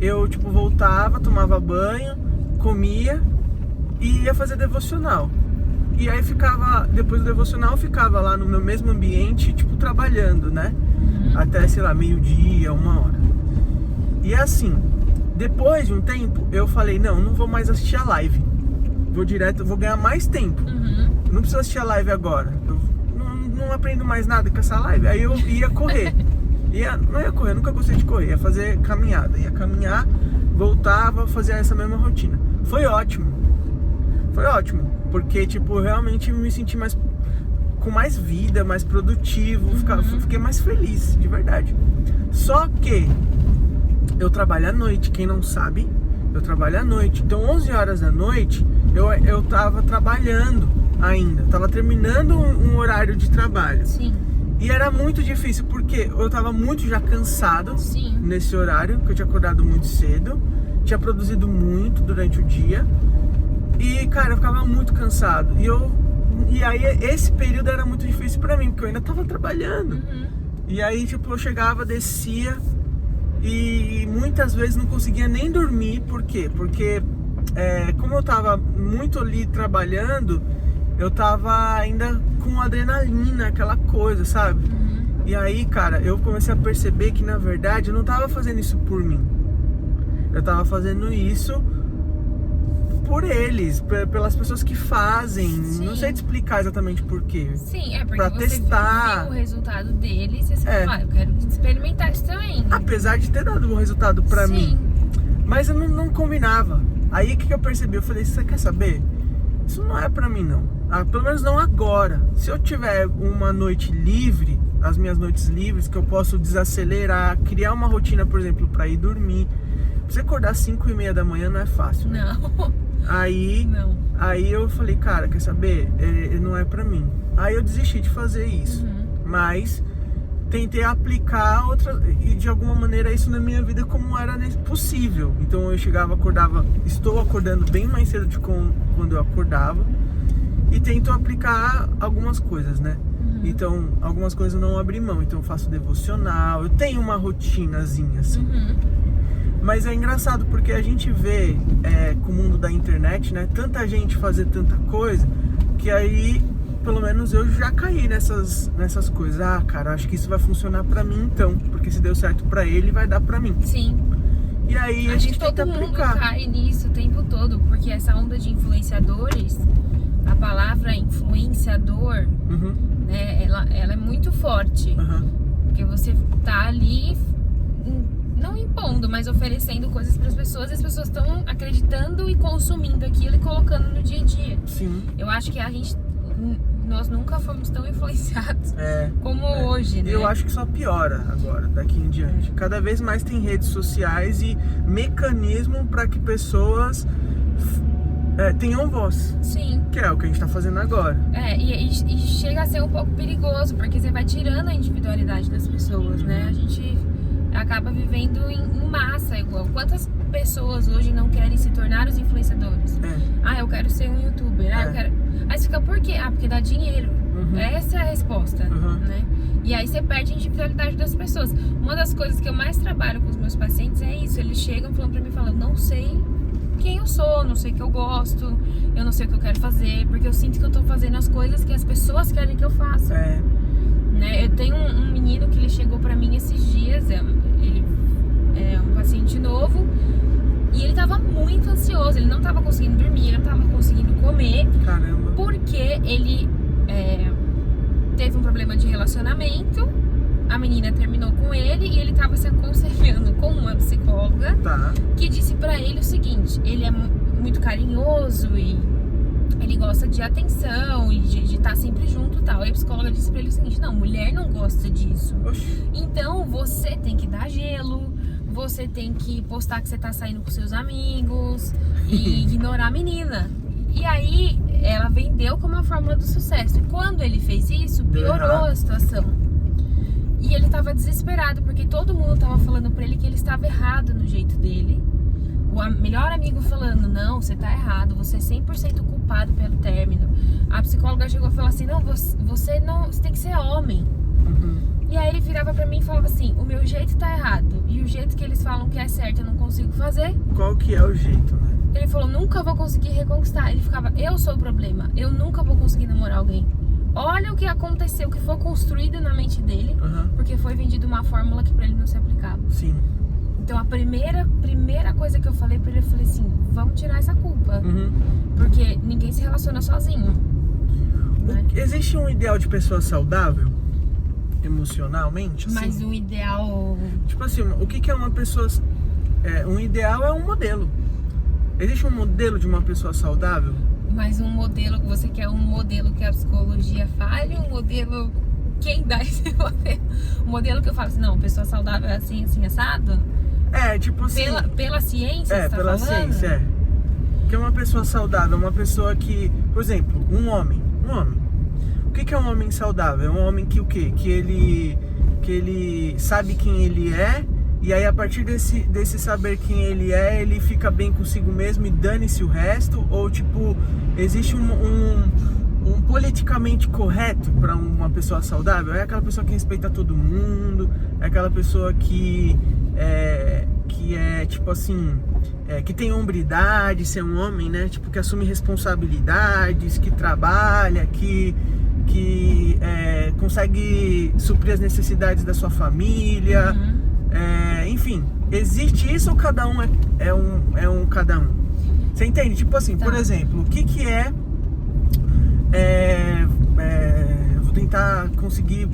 eu voltava, tomava banho, comia e ia fazer devocional. E aí depois do devocional, eu ficava lá no meu mesmo ambiente, trabalhando, né? Até, sei lá, meio-dia, 1h. E assim, depois de um tempo, eu falei, não vou mais assistir a live. Vou ganhar mais tempo. Não preciso assistir a live agora. Eu não aprendo mais nada com essa live. Aí eu ia correr. Não ia correr, eu nunca gostei de correr. Ia fazer caminhada. Ia caminhar, voltava, fazia essa mesma rotina. Foi ótimo. Porque, eu realmente me senti com mais vida, mais produtivo, fiquei mais feliz, de verdade. Só que eu trabalho à noite, quem não sabe, eu trabalho à noite. Então 11 horas da noite eu tava trabalhando ainda, tava terminando um horário de trabalho. Sim. E era muito difícil, porque eu tava muito já cansado. Sim. Nesse horário, que eu tinha acordado muito cedo, tinha produzido muito durante o dia. E, cara, eu ficava muito cansado. E aí, esse período era muito difícil pra mim, porque eu ainda tava trabalhando. E aí, eu chegava, descia e muitas vezes não conseguia nem dormir. Por quê? Porque, como eu tava muito ali trabalhando, eu tava ainda com adrenalina, aquela coisa, sabe? E aí, cara, eu comecei a perceber que, na verdade, eu não tava fazendo isso por mim. Eu tava fazendo isso por eles, pelas pessoas que fazem. Sim. Não sei te explicar exatamente por quê. Sim, porque pra você testar. viu o resultado deles e você falou, eu quero experimentar isso também. Apesar de ter dado um resultado pra mim. Mas eu não combinava. Aí o que eu percebi? Eu falei, você quer saber? Isso não é pra mim, não. Pelo menos não agora. Se eu tiver uma noite livre, as minhas noites livres, que eu posso desacelerar, criar uma rotina, por exemplo, pra ir dormir. Você acordar às 5h30 da manhã não é fácil, né? Não. Aí eu falei, cara, quer saber? Não é pra mim. Aí eu desisti de fazer isso. Mas tentei aplicar e de alguma maneira isso na minha vida como era possível. Então eu chegava, estou acordando bem mais cedo de quando eu acordava. E tento aplicar algumas coisas, né? Então, algumas coisas eu não abri mão. Então eu faço devocional, eu tenho uma rotinazinha assim. Mas é engraçado porque a gente vê com o mundo da internet, né, tanta gente fazer tanta coisa, que aí, pelo menos eu já caí nessas coisas. Cara, acho que isso vai funcionar pra mim então, porque se deu certo pra ele, vai dar pra mim. Né? E aí a gente tenta aplicar. Todo mundo cai nisso o tempo todo, porque essa onda de influenciadores, a palavra influenciador, né, ela é muito forte. Porque você tá ali... não impondo, mas oferecendo coisas para as pessoas, e as pessoas estão acreditando e consumindo aquilo e colocando no dia a dia. Sim. Eu acho que nós nunca fomos tão influenciados como hoje, né? Eu acho que só piora agora, daqui em diante. Cada vez mais tem redes sociais e mecanismo para que pessoas tenham voz. Sim. Que é o que a gente tá fazendo agora. E chega a ser um pouco perigoso, porque você vai tirando a individualidade das pessoas, né? A gente acaba vivendo em massa igual. Quantas pessoas hoje não querem se tornar os influenciadores? Eu quero ser um youtuber. Eu quero... Aí você fica, por quê? Porque dá dinheiro. Essa é a resposta, né? E aí você perde a individualidade das pessoas. Uma das coisas que eu mais trabalho com os meus pacientes é isso. Eles chegam falando pra mim, falando, não sei quem eu sou, não sei o que eu gosto, eu não sei o que eu quero fazer, porque eu sinto que eu tô fazendo as coisas que as pessoas querem que eu faça. Né? Eu tenho um menino que ele chegou pra mim esses dias, ele é um paciente novo, e ele tava muito ansioso, ele não tava conseguindo dormir, ele não tava conseguindo comer. Porque ele teve um problema de relacionamento, a menina terminou com ele e ele tava se aconselhando com uma psicóloga Tá. que disse pra ele o seguinte: ele é muito carinhoso e ele gosta de atenção e de estar sempre junto e tal. E a psicóloga disse pra ele o seguinte: não, mulher não gosta disso. Oxi. Então você tem que dar gelo, você tem que postar que você tá saindo com seus amigos e ignorar a menina. E aí ela vendeu como a fórmula do sucesso. E quando ele fez isso, piorou a situação. E ele tava desesperado, porque todo mundo tava falando pra ele que ele estava errado no jeito dele. O melhor amigo falando: não, você tá errado, você é 100% culpado pelo término. A psicóloga chegou e falou assim: não, você tem que ser homem. E aí ele virava pra mim e falava assim: o meu jeito tá errado, e o jeito que eles falam que é certo eu não consigo fazer. Qual que é o jeito, né? Ele falou: nunca vou conseguir reconquistar. Ele ficava: eu sou o problema, eu nunca vou conseguir namorar alguém. Olha o que aconteceu, o que foi construído na mente dele, porque foi vendida uma fórmula que pra ele não se aplicava. Sim. Então a primeira coisa que eu falei pra ele, eu falei assim: vamos tirar essa culpa. Porque ninguém se relaciona sozinho, né? Existe um ideal de pessoa saudável? Emocionalmente? Assim? Mas o ideal... Tipo assim, o que é uma pessoa... um ideal é um modelo. Existe um modelo de uma pessoa saudável? Mas um modelo, você quer um modelo que a psicologia fale, um modelo... Quem dá esse modelo? O modelo que eu falo assim: não, pessoa saudável é assim, assim, assado? Tipo assim... Pela ciência, você tá pela falando? ciência, Que é uma pessoa saudável, uma pessoa que... Por exemplo, um homem. O que é um homem saudável? É um homem que o quê? Que ele sabe quem ele é, e aí a partir desse saber quem ele é, ele fica bem consigo mesmo e dane-se o resto? Ou tipo, existe um politicamente correto para uma pessoa saudável? É aquela pessoa que respeita todo mundo, é aquela pessoa que é tipo assim, que tem hombridade, ser um homem, né? Tipo, que assume responsabilidades, que trabalha, que consegue suprir as necessidades da sua família. Enfim, existe isso ou cada um é um cada um? Você entende? Tipo assim, por exemplo, o que é... eu vou tentar conseguir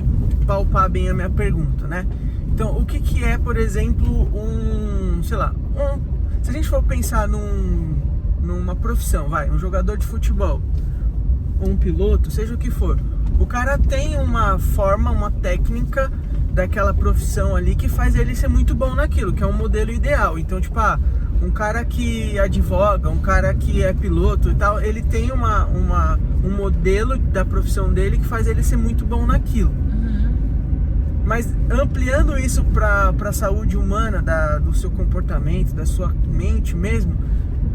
palpar bem a minha pergunta, né? Então, o que é, por exemplo, se a gente for pensar numa profissão, um jogador de futebol, um piloto, seja o que for, o cara tem uma forma, uma técnica daquela profissão ali que faz ele ser muito bom naquilo, que é um modelo ideal. Então, tipo, um cara que advoga, um cara que é piloto e tal, ele tem um modelo da profissão dele que faz ele ser muito bom naquilo. Mas ampliando isso para a saúde humana, do seu comportamento, da sua mente mesmo,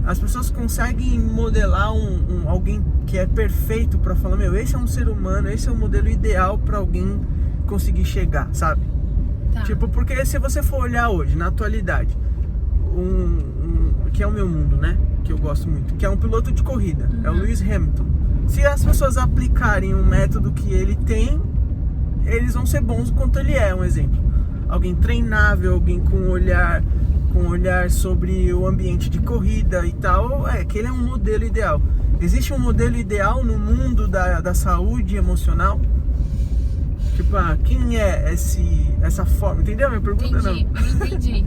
as pessoas conseguem modelar alguém que é perfeito para falar: meu, esse é um ser humano, esse é o modelo ideal para alguém conseguir chegar, sabe? Tá. Tipo, porque se você for olhar hoje, na atualidade, que é o meu mundo, né? Que eu gosto muito, que é um piloto de corrida, é o Lewis Hamilton. Se as pessoas aplicarem o método que ele tem, eles vão ser bons quanto ele é, um exemplo. Alguém treinável, alguém com um olhar sobre o ambiente de corrida e tal, que ele é um modelo ideal. Existe um modelo ideal no mundo da saúde emocional? Tipo, quem é essa forma? Entendeu a minha pergunta? Entendi, Não? eu entendi.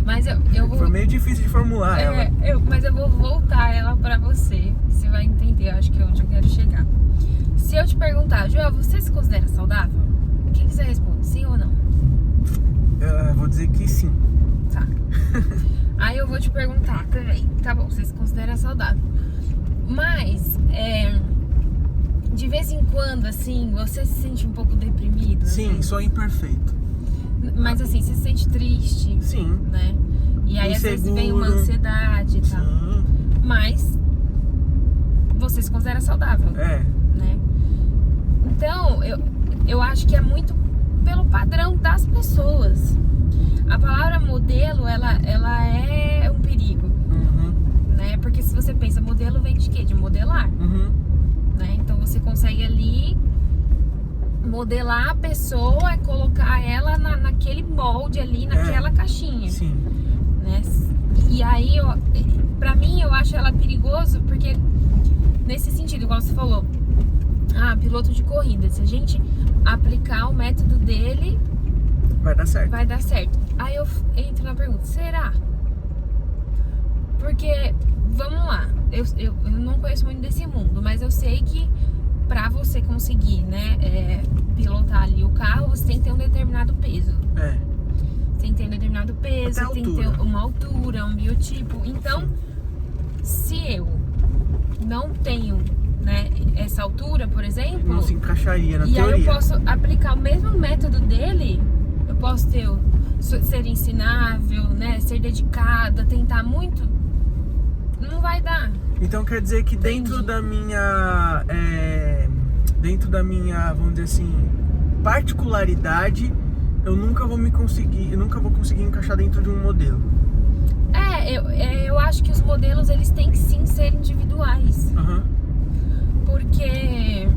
Mas eu vou... Foi meio difícil de formular ela. Mas eu vou voltar ela pra você. Você vai entender, acho que é onde eu quero chegar. Se eu te perguntar: Joel, você se considera saudável? O que você responde? Sim ou não? Eu vou dizer que sim. Tá. Aí eu vou te perguntar também: tá bom, você se considera saudável, mas de vez em quando, assim, você se sente um pouco deprimido? Sim, assim? sou imperfeito. Mas assim, você se sente triste? Sim. Né? E aí Inseguro. às vezes vem uma ansiedade e tal. Sim. Mas você se considera saudável? É. Né? Então, eu acho que é muito pelo padrão das pessoas. A palavra modelo, ela é um perigo, né? Porque se você pensa, modelo vem de quê? De modelar, né? Então você consegue ali modelar a pessoa, colocar ela naquele molde ali, naquela caixinha. Sim. Né? E aí, pra mim, eu acho ela perigoso porque, nesse sentido, igual você falou, piloto de corrida, se a gente aplicar o método dele, vai dar certo. Vai dar certo. Aí eu entro na pergunta, será? Porque, vamos lá, eu não conheço muito desse mundo, mas eu sei que pra você conseguir, né, pilotar ali o carro, você tem que ter um determinado peso. Você tem que ter um determinado peso, até tem que ter uma altura, um biotipo. Então, se eu não tenho, né, essa altura, por exemplo... Não se encaixaria na e teoria. aí eu posso aplicar o mesmo método dele, eu posso ser ensinável, né, ser dedicada, tentar muito, não vai dar. Então quer dizer que dentro da minha, vamos dizer assim, particularidade, eu nunca vou conseguir encaixar dentro de um modelo. Eu acho que os modelos, eles têm que sim ser individuais. Porque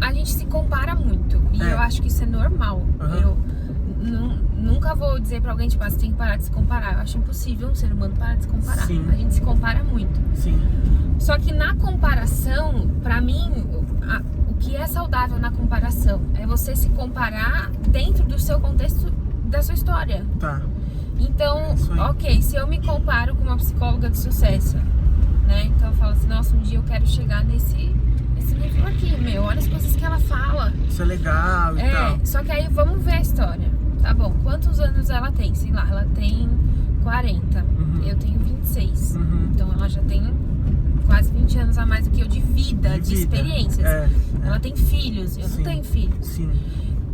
a gente se compara muito. E eu acho que isso é normal. Eu nunca vou dizer pra alguém, tipo, você tem que parar de se comparar. Eu acho impossível um ser humano parar de se comparar. Sim. A gente se compara muito. Sim. Só que na comparação, pra mim, o que é saudável na comparação é você se comparar dentro do seu contexto, da sua história. Tá. Então, ok, se eu me comparo com uma psicóloga de sucesso, né? Então eu falo assim, nossa, um dia eu quero chegar nesse nível aqui, olha as coisas que ela fala. Isso é legal e tal. Só que aí vamos ver a história. Tá bom, quantos anos ela tem? Sei lá, ela tem 40, eu tenho 26. Então ela já tem quase 20 anos a mais do que eu de vida, de experiências. Ela tem filhos, eu não tenho filhos. Sim.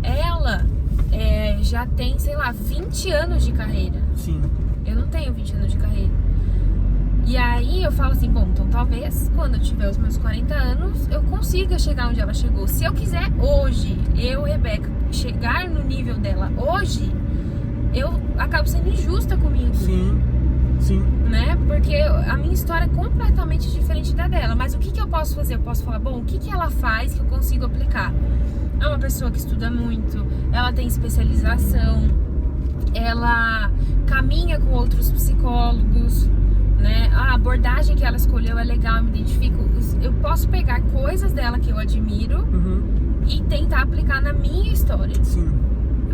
Ela já tem, sei lá, 20 anos de carreira. Sim. Eu não tenho 20 anos de carreira. E aí eu falo assim, bom, então talvez quando eu tiver os meus 40 anos eu consiga chegar onde ela chegou. Se eu quiser hoje, Rebeca, chegar no nível dela hoje, eu acabo sendo injusta comigo. Sim. Sim. Né? Porque a minha história é completamente diferente da dela. Mas o que eu posso fazer? Eu posso falar, bom, o que ela faz que eu consigo aplicar? É uma pessoa que estuda muito, ela tem especialização, ela caminha com outros psicólogos, né? A abordagem que ela escolheu é legal, eu me identifico. Eu posso pegar coisas dela que eu admiro e tentar aplicar na minha história. Sim.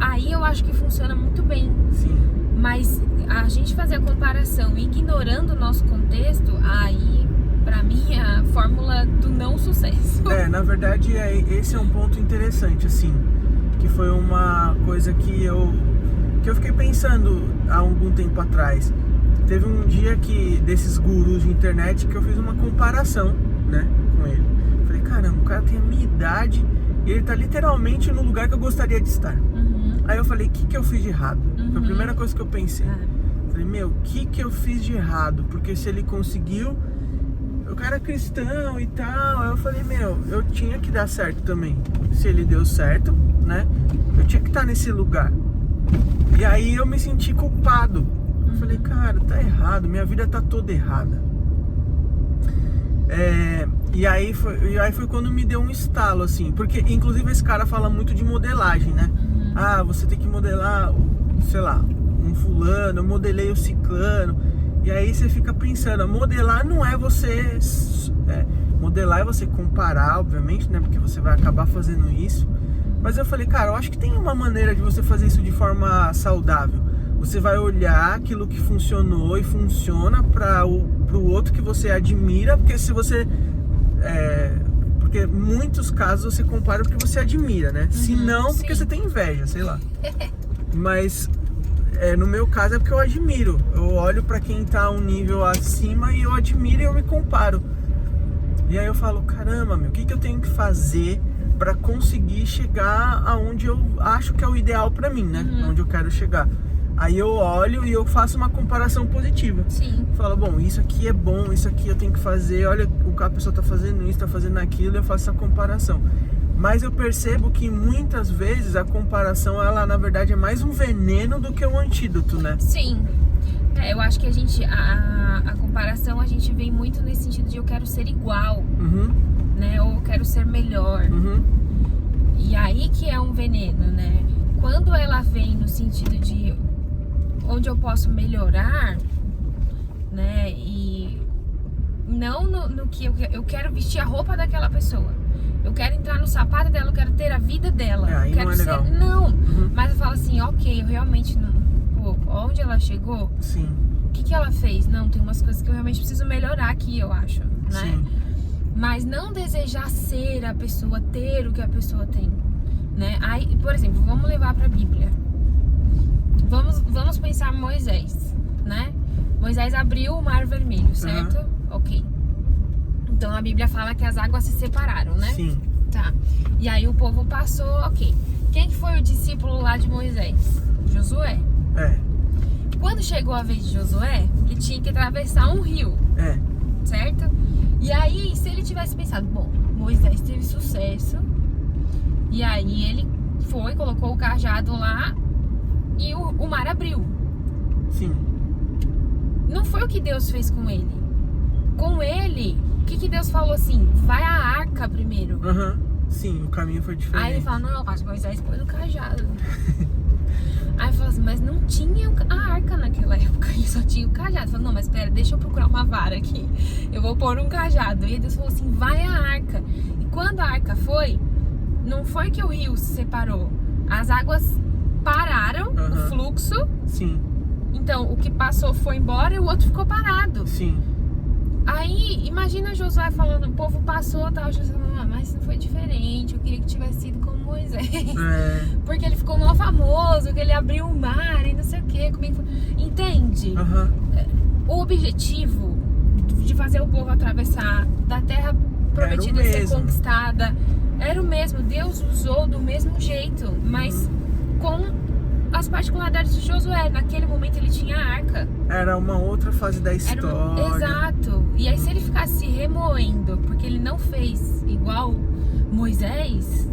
Aí eu acho que funciona muito bem. Sim. Mas a gente fazer a comparação ignorando o nosso contexto, aí pra mim é a fórmula do não sucesso. Na verdade, esse é um ponto interessante, assim, que foi uma coisa que eu fiquei pensando há algum tempo atrás. Teve um dia desses gurus de internet que eu fiz uma comparação, né, com ele. Falei, caramba, o cara tem a minha idade e ele tá literalmente no lugar que eu gostaria de estar. Aí eu falei, o que eu fiz de errado? Foi a primeira coisa que eu pensei. Falei, o que eu fiz de errado? Porque se ele conseguiu, o cara é cristão e tal. Aí eu falei, eu tinha que dar certo também. Se ele deu certo, né, eu tinha que estar nesse lugar. E aí eu me senti culpado. Eu falei, cara, tá errado, minha vida tá toda errada. E aí foi quando me deu um estalo, assim. Porque, inclusive, esse cara fala muito de modelagem, né? Você tem que modelar, sei lá, um fulano, eu modelei o ciclano. E aí você fica pensando, modelar não é você... modelar é você comparar, obviamente, né? Porque você vai acabar fazendo isso. Mas eu falei, cara, eu acho que tem uma maneira de você fazer isso de forma saudável. Você vai olhar aquilo que funcionou e funciona pro outro que você admira, porque se você... porque em muitos casos você compara porque você admira, né? Se não, porque você tem inveja, sei lá. Mas no meu caso é porque eu admiro. Eu olho pra quem tá um nível acima e eu admiro e eu me comparo. E aí eu falo, caramba, o que eu tenho que fazer pra conseguir chegar aonde eu acho que é o ideal pra mim, né? Onde eu quero chegar. Aí eu olho e eu faço uma comparação positiva. Sim. Falo, bom, isso aqui é bom, isso aqui eu tenho que fazer. Olha, a pessoa tá fazendo isso, tá fazendo aquilo, eu faço essa comparação. Mas eu percebo que muitas vezes a comparação, ela na verdade é mais um veneno do que um antídoto, né? Sim. Eu acho que a comparação a gente vem muito nesse sentido de eu quero ser igual, né? Ou eu quero ser melhor. E aí que é um veneno, né? Quando ela vem no sentido de onde eu posso melhorar, né? E não no que eu quero vestir a roupa daquela pessoa. Eu quero entrar no sapato dela, eu quero ter a vida dela. Aí eu quero não é legal. Não, fala assim, ok, eu realmente não... Pô, onde ela chegou, Sim. o que ela fez? Não, tem umas coisas que eu realmente preciso melhorar aqui, eu acho, né? Sim. Mas não desejar ser a pessoa, ter o que a pessoa tem, né? Aí, por exemplo, vamos levar pra Bíblia. Vamos pensar Moisés, né? Moisés abriu o Mar Vermelho, certo? Ok. Então a Bíblia fala que as águas se separaram, né? Sim. Tá. E aí o povo passou, ok. Quem que foi o discípulo lá de Moisés? Josué. É. Quando chegou a vez de Josué, ele tinha que atravessar um rio, É. certo? E aí, se ele tivesse pensado, bom, Moisés teve sucesso, e aí ele foi, colocou o cajado lá e o mar abriu. Sim. Não foi o que Deus fez com ele. Com ele, o que Deus falou assim? Vai à arca primeiro. Aham. Sim, o caminho foi diferente. Aí ele fala, não, mas Moisés pôs no cajado. Aí ele falou assim, mas não tinha a arca naquela época, ele só tinha o cajado. Ele falou, não, mas pera, deixa eu procurar uma vara aqui. Eu vou pôr um cajado. E aí Deus falou assim, vai à arca. E quando a arca foi, não foi que o rio se separou. As águas pararam, o fluxo. Sim. Então, o que passou foi embora e o outro ficou parado. Sim. Aí, imagina Josué falando, o povo passou, tal, Josué falando, mas não foi diferente, eu queria que tivesse sido como Moisés. É. Porque ele ficou mal famoso, que ele abriu o mar e não sei o que, como é que foi. Entende? O objetivo de fazer o povo atravessar da terra prometida ser conquistada era o mesmo. Deus usou do mesmo jeito, mas com as particularidades de Josué. Naquele momento ele tinha a arca. Era uma outra fase da história. Exato. E aí se ele ficasse se remoendo porque ele não fez igual Moisés,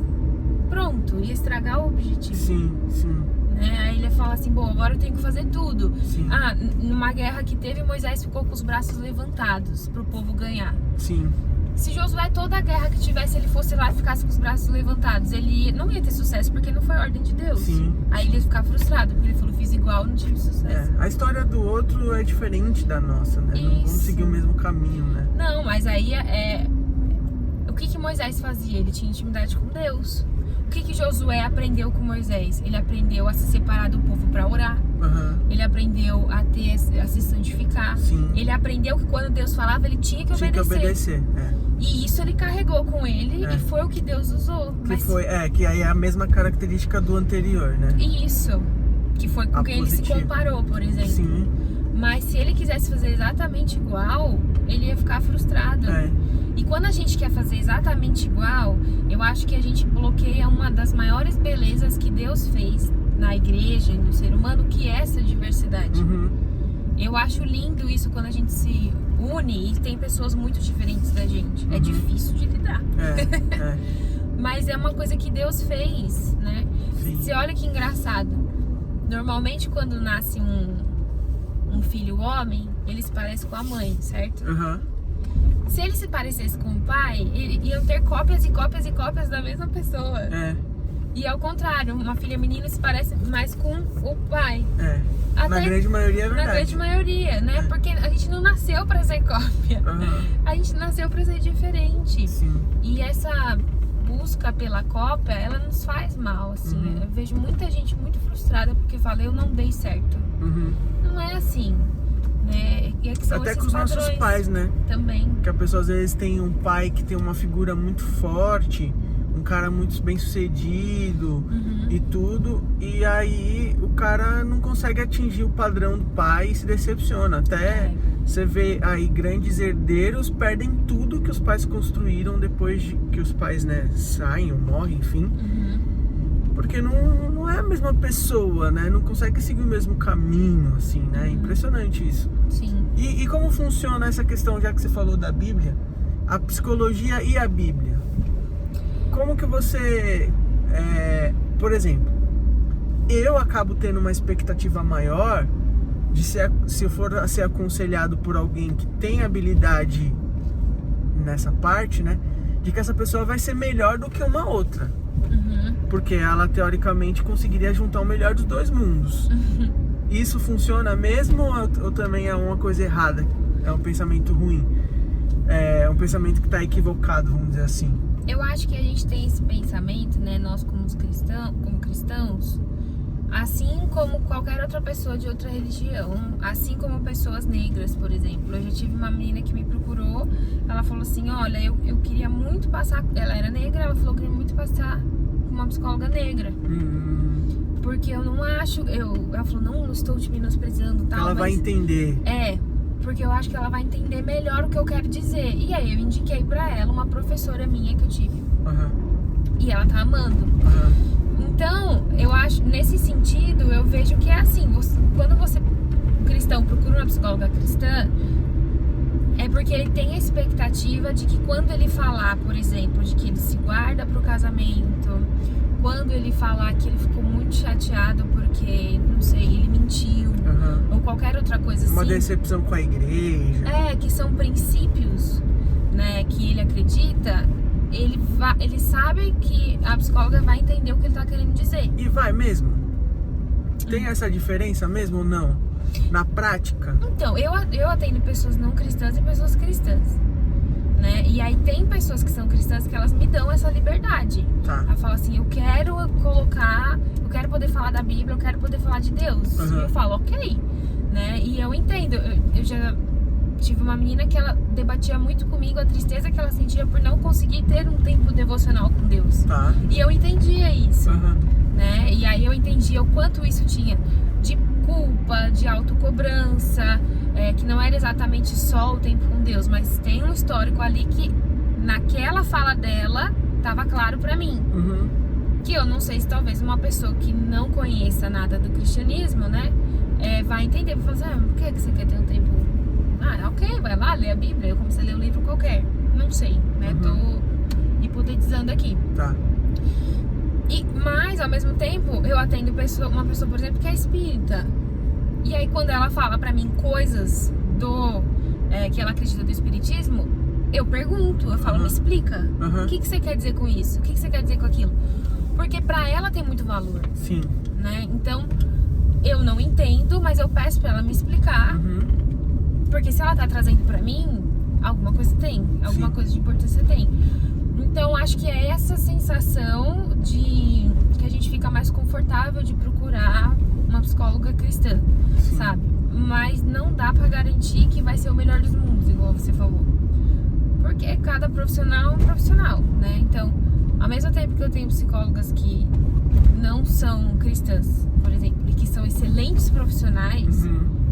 pronto, ia estragar o objetivo. Sim, sim. Aí ele ia falar assim, bom, agora eu tenho que fazer tudo. Sim. Ah, numa guerra que teve, Moisés ficou com os braços levantados pro povo ganhar. Sim. Se Josué, toda a guerra que tivesse, ele fosse lá e ficasse com os braços levantados, ele não ia ter sucesso, porque não foi ordem de Deus. Sim. Aí ele ia ficar frustrado, porque ele falou, fiz igual, não tive sucesso. A história do outro é diferente da nossa, né? Não vamos seguir o mesmo caminho, né? Não, mas aí o que Moisés fazia? Ele tinha intimidade com Deus. O que Josué aprendeu com Moisés? Ele aprendeu a se separar do povo para orar. Ele aprendeu a se santificar. Sim. Ele aprendeu que quando Deus falava, ele tinha que obedecer. E isso ele carregou com ele e foi o que Deus usou. Que aí é a mesma característica do anterior, né? Isso. Que foi com quem ele se comparou, por exemplo. Sim. Mas se ele quisesse fazer exatamente igual, ele ia ficar frustrado. E quando a gente quer fazer exatamente igual, eu acho que a gente bloqueia uma das maiores belezas que Deus fez na igreja e no ser humano, que é essa diversidade. Eu acho lindo isso quando a gente se une e tem pessoas muito diferentes da gente. É difícil de lidar. Mas é uma coisa que Deus fez, né? Você olha que engraçado. Normalmente quando nasce um filho homem, ele se parece com a mãe, certo? Se ele se parecesse com o pai, iam ter cópias e cópias e cópias da mesma pessoa. E ao contrário, uma filha menina se parece mais com o pai. Na grande maioria é verdade. Na grande maioria, né? Porque a gente não nasceu pra ser cópia. A gente nasceu pra ser diferente. Sim. E essa busca pela cópia, ela nos faz mal, assim. Eu vejo muita gente muito frustrada porque fala, eu não dei certo. Não é assim, né? E é que são até esses com os padrões nossos pais, né? Também. Que a pessoa às vezes tem um pai que tem uma figura muito forte, um cara muito bem sucedido e tudo, e aí o cara não consegue atingir o padrão do pai e se decepciona. Até você vê aí grandes herdeiros perdem tudo que os pais construíram depois de que os pais, né, saem ou morrem, enfim. Porque não é a mesma pessoa, né? Não consegue seguir o mesmo caminho, assim, né? É impressionante isso. Sim. E como funciona essa questão, já que você falou da Bíblia, a psicologia e a Bíblia? Como que você, por exemplo, eu acabo tendo uma expectativa maior de se eu for ser aconselhado por alguém que tem habilidade nessa parte, né? De que essa pessoa vai ser melhor do que uma outra. Porque ela, teoricamente, conseguiria juntar o melhor dos dois mundos. Isso funciona mesmo ou também é uma coisa errada? É um pensamento ruim? É um pensamento que está equivocado, vamos dizer assim? Eu acho que a gente tem esse pensamento, né? Nós como cristãos, Assim como qualquer outra pessoa de outra religião, assim como pessoas negras, por exemplo. Eu já tive uma menina que me procurou, ela falou assim, olha, eu queria muito passar, ela era negra, ela falou que queria muito passar com uma psicóloga negra. Porque eu não acho, ela falou, não estou te menosprezando, tal, ela vai entender. Porque eu acho que ela vai entender melhor o que eu quero dizer. E aí eu indiquei pra ela uma professora minha que eu tive. E ela tá amando. Então, eu acho, nesse sentido, eu vejo que é assim, quando você, cristão, procura uma psicóloga cristã, é porque ele tem a expectativa de que quando ele falar, por exemplo, de que ele se guarda pro casamento, quando ele falar que ele ficou muito chateado porque, não sei, ele mentiu, ou qualquer outra coisa assim. Uma decepção com a igreja. Que são princípios, né, que ele acredita, ele sabe que a psicóloga vai entender o que ele tá querendo dizer. E vai mesmo? Tem essa diferença mesmo ou não? Na prática? Então, eu atendo pessoas não cristãs e pessoas cristãs, né? E aí tem pessoas que são cristãs que elas me dão essa liberdade. Ela fala assim, eu quero poder falar da Bíblia, eu quero poder falar de Deus. E eu falo, ok, né? E eu entendo, eu já tive uma menina que ela debatia muito comigo a tristeza que ela sentia por não conseguir ter um tempo devocional com Deus. E eu entendia isso, né? E aí eu entendia o quanto isso tinha de culpa, de autocobrança, que não era exatamente só o tempo com Deus, mas tem um histórico ali que naquela fala dela tava claro pra mim. Que eu não sei se talvez uma pessoa que não conheça nada do cristianismo, né, vai entender, vai falar assim, por que você quer ter um tempo? Ok, vai lá, lê a Bíblia, eu comecei a ler um livro qualquer. Não sei, né? Tô hipotetizando aqui. Mas, ao mesmo tempo, eu atendo uma pessoa, por exemplo, que é espírita. E aí, quando ela fala pra mim coisas que ela acredita do espiritismo, eu pergunto, eu falo, me explica. O que você quer dizer com isso? O que você quer dizer com aquilo? Porque pra ela tem muito valor. Sim. Né? Então, eu não entendo, mas eu peço pra ela me explicar. Porque se ela tá trazendo pra mim, alguma coisa tem, alguma coisa de importância tem. Então acho que é essa sensação de que a gente fica mais confortável de procurar uma psicóloga cristã, sabe? Mas não dá pra garantir que vai ser o melhor dos mundos, igual você falou. Porque cada profissional é um profissional, né? Então, ao mesmo tempo que eu tenho psicólogas que não são cristãs, por exemplo, e que são excelentes profissionais,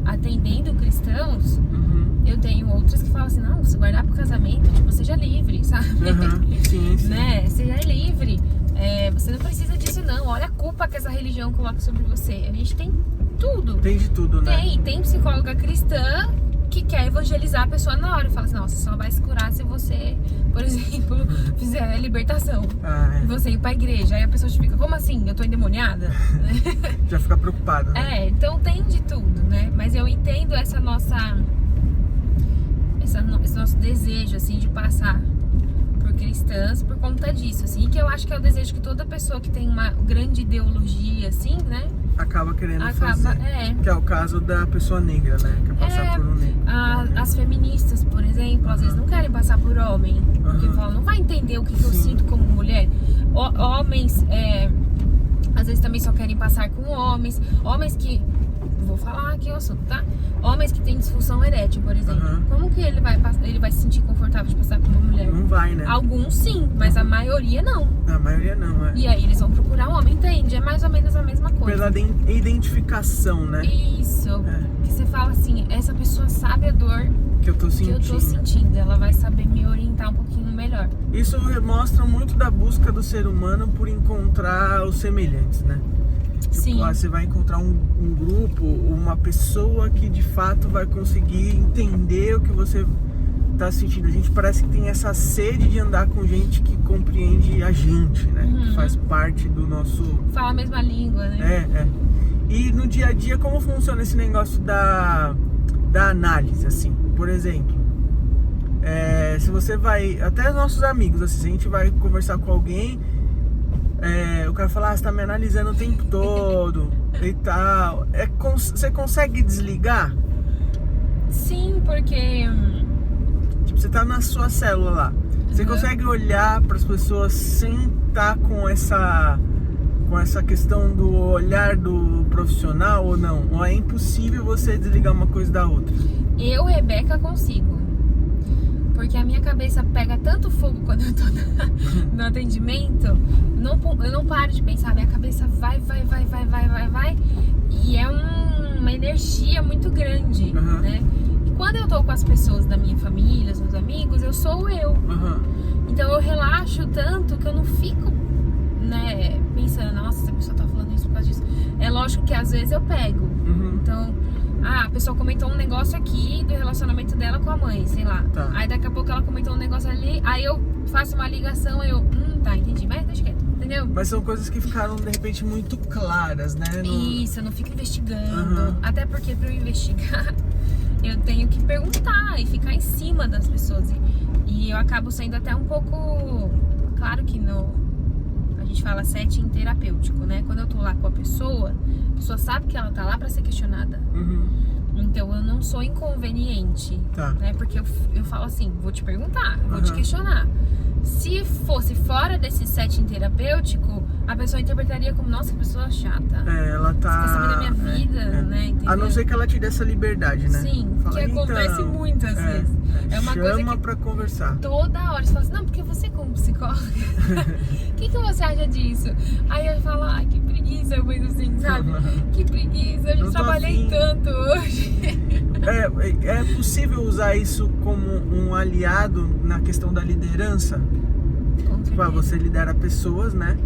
atendendo cristãos, eu tenho outras que falam assim, não, se guardar pro casamento, tipo, seja livre, sabe? Sim. Né? Seja livre, você não precisa disso não, olha a culpa que essa religião coloca sobre você. A gente tem tudo. Tem de tudo, né? Tem psicóloga cristã que quer evangelizar a pessoa na hora e fala assim, nossa, só vai se curar se você, por exemplo, fizer a libertação. E você ir pra igreja. Aí a pessoa te fica, como assim? Eu tô endemoniada? Já fica preocupada, né? Então tem de tudo, né? Mas eu entendo esse nosso desejo, assim, de passar por cristãs por conta disso, assim, que eu acho que é o desejo que toda pessoa que tem uma grande ideologia, assim, né? Acaba querendo fazer. Que é o caso da pessoa negra, né? Quer passar por um negro. As feministas, por exemplo, às vezes não querem passar por homem. Porque falam, não vai entender o que eu sinto como mulher. Homens, às vezes também só querem passar com homens. Homens que... Vou falar aqui o assunto, tá? Homens que têm disfunção erétil, por exemplo. Como que ele vai se sentir confortável de passar com uma mulher? Não vai, né? Alguns sim, mas a maioria não. A maioria não, E aí eles vão procurar um homem, entende? É mais ou menos a mesma coisa. Pela identificação, né? Isso. Que você fala assim, essa pessoa sabe a dor que eu tô sentindo. Ela vai saber me orientar um pouquinho melhor. Isso mostra muito da busca do ser humano por encontrar os semelhantes, né? Sim. Você vai encontrar um grupo, uma pessoa que de fato vai conseguir entender o que você tá sentindo. A gente parece que tem essa sede de andar com gente que compreende a gente, né? Que faz parte do nosso... Fala a mesma língua, né? E no dia a dia, como funciona esse negócio da análise, assim? Por exemplo, se você vai... Até nossos amigos, assim, se a gente vai conversar com alguém... o cara fala, você tá me analisando o tempo todo e tal. Você consegue desligar? Sim, porque... Tipo, você tá na sua célula lá. Você consegue olhar pras pessoas sem estar com com essa questão do olhar do profissional ou não? Ou é impossível você desligar uma coisa da outra? Eu, Rebeca, consigo. Porque a minha cabeça pega tanto fogo quando eu tô no atendimento, eu não paro de pensar, minha cabeça vai. E é uma energia muito grande, né? E quando eu tô com as pessoas da minha família, os meus amigos, eu sou eu. Então eu relaxo tanto que eu não fico, né, pensando, nossa, essa pessoa tá falando isso por causa disso. É lógico que às vezes eu pego. Então, a pessoa comentou um negócio aqui do relacionamento dela com a mãe, sei lá. Tá. Aí daqui a pouco ela comentou um negócio ali, aí eu faço uma ligação, aí eu, tá, entendi, mas deixa quieto, entendeu? Mas são coisas que ficaram, de repente, muito claras, né? Isso, eu não fico investigando. Até porque pra eu investigar, eu tenho que perguntar e ficar em cima das pessoas. E eu acabo sendo até um pouco... Claro que a gente fala setting terapêutico, né? Quando eu tô lá com a pessoa sabe que ela tá lá pra ser questionada. Então eu não sou inconveniente, né? Porque eu falo assim, vou te perguntar, vou te questionar. Se fosse fora desse setting terapêutico, a pessoa interpretaria como, nossa, que pessoa chata. Ela tá... Você quer saber da minha vida, né? Entendeu? A não ser que ela te dê essa liberdade, né? Sim, Fala, que acontece muitas vezes. É uma coisa que pra conversar. toda hora você fala assim, não, porque você como psicóloga, o que você acha disso? Aí eu falo, ai, que preguiça, eu penso assim, sabe? Que preguiça, eu já trabalhei tanto hoje. É possível usar isso como um aliado na questão da liderança? Tipo, você lidera pessoas, né?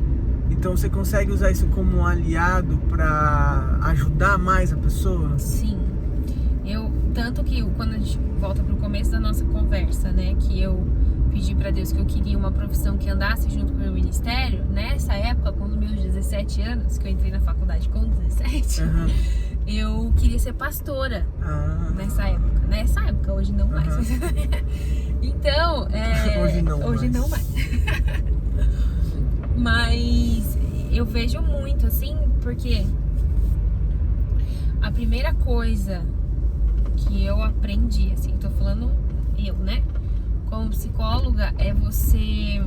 Então você consegue usar isso como um aliado pra ajudar mais a pessoa? Sim. Tanto que quando a gente volta pro começo da nossa conversa, né? Que eu pedi pra Deus que eu queria uma profissão que andasse junto com o meu ministério. Nessa época, com os meus 17 anos, que eu entrei na faculdade com 17, eu queria ser pastora. Nessa época, hoje não mais. Então, hoje não mais. Mas eu vejo muito, assim, porque a primeira coisa que eu aprendi, assim, tô falando eu, né? Como psicóloga, é você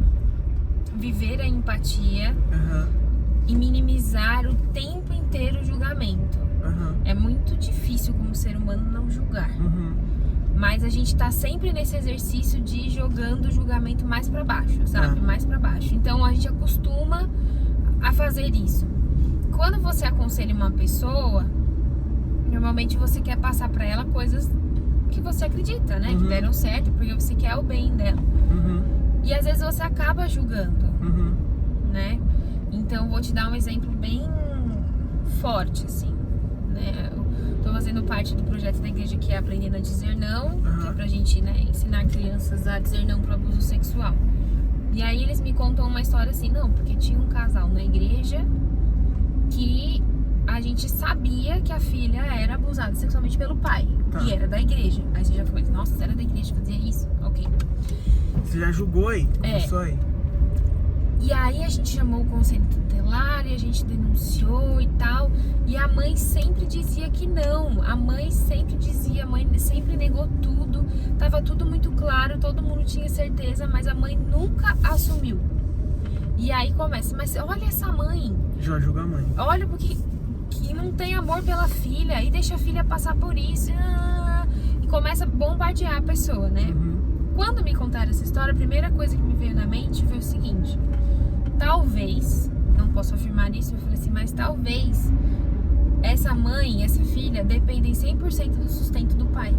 viver a empatia e minimizar o tempo inteiro o julgamento. É muito difícil como ser humano não julgar. Mas a gente tá sempre nesse exercício de ir jogando o julgamento mais pra baixo, sabe? Mais pra baixo. Então a gente acostuma a fazer isso. Quando você aconselha uma pessoa, normalmente você quer passar pra ela coisas que você acredita, né? Que deram certo, porque você quer o bem dela. E às vezes você acaba julgando, né? Então vou te dar um exemplo bem forte, assim, né? Tô fazendo parte do projeto da igreja que é Aprendendo a Dizer Não, que é pra gente, né, ensinar crianças a dizer não pro abuso sexual. E aí eles me contam uma história assim, não, porque tinha um casal na igreja que a gente sabia que a filha era abusada sexualmente pelo pai. E era da igreja. Aí você já ficou, nossa, você era da igreja, fazia isso? Ok. Você já julgou aí? Começou aí? E aí a gente chamou o conselho tutelar e a gente denunciou e tal. E a mãe sempre dizia que não. A mãe sempre negou tudo. Tava tudo muito claro, todo mundo tinha certeza, mas a mãe nunca assumiu. E aí começa, mas olha essa mãe. Já julga a mãe. Olha porque que não tem amor pela filha e deixa a filha passar por isso. E começa a bombardear a pessoa, né? Quando me contaram essa história, a primeira coisa que me veio na mente foi o seguinte: talvez, não posso afirmar isso, eu falei assim, mas talvez essa mãe, essa filha dependem 100% do sustento do pai.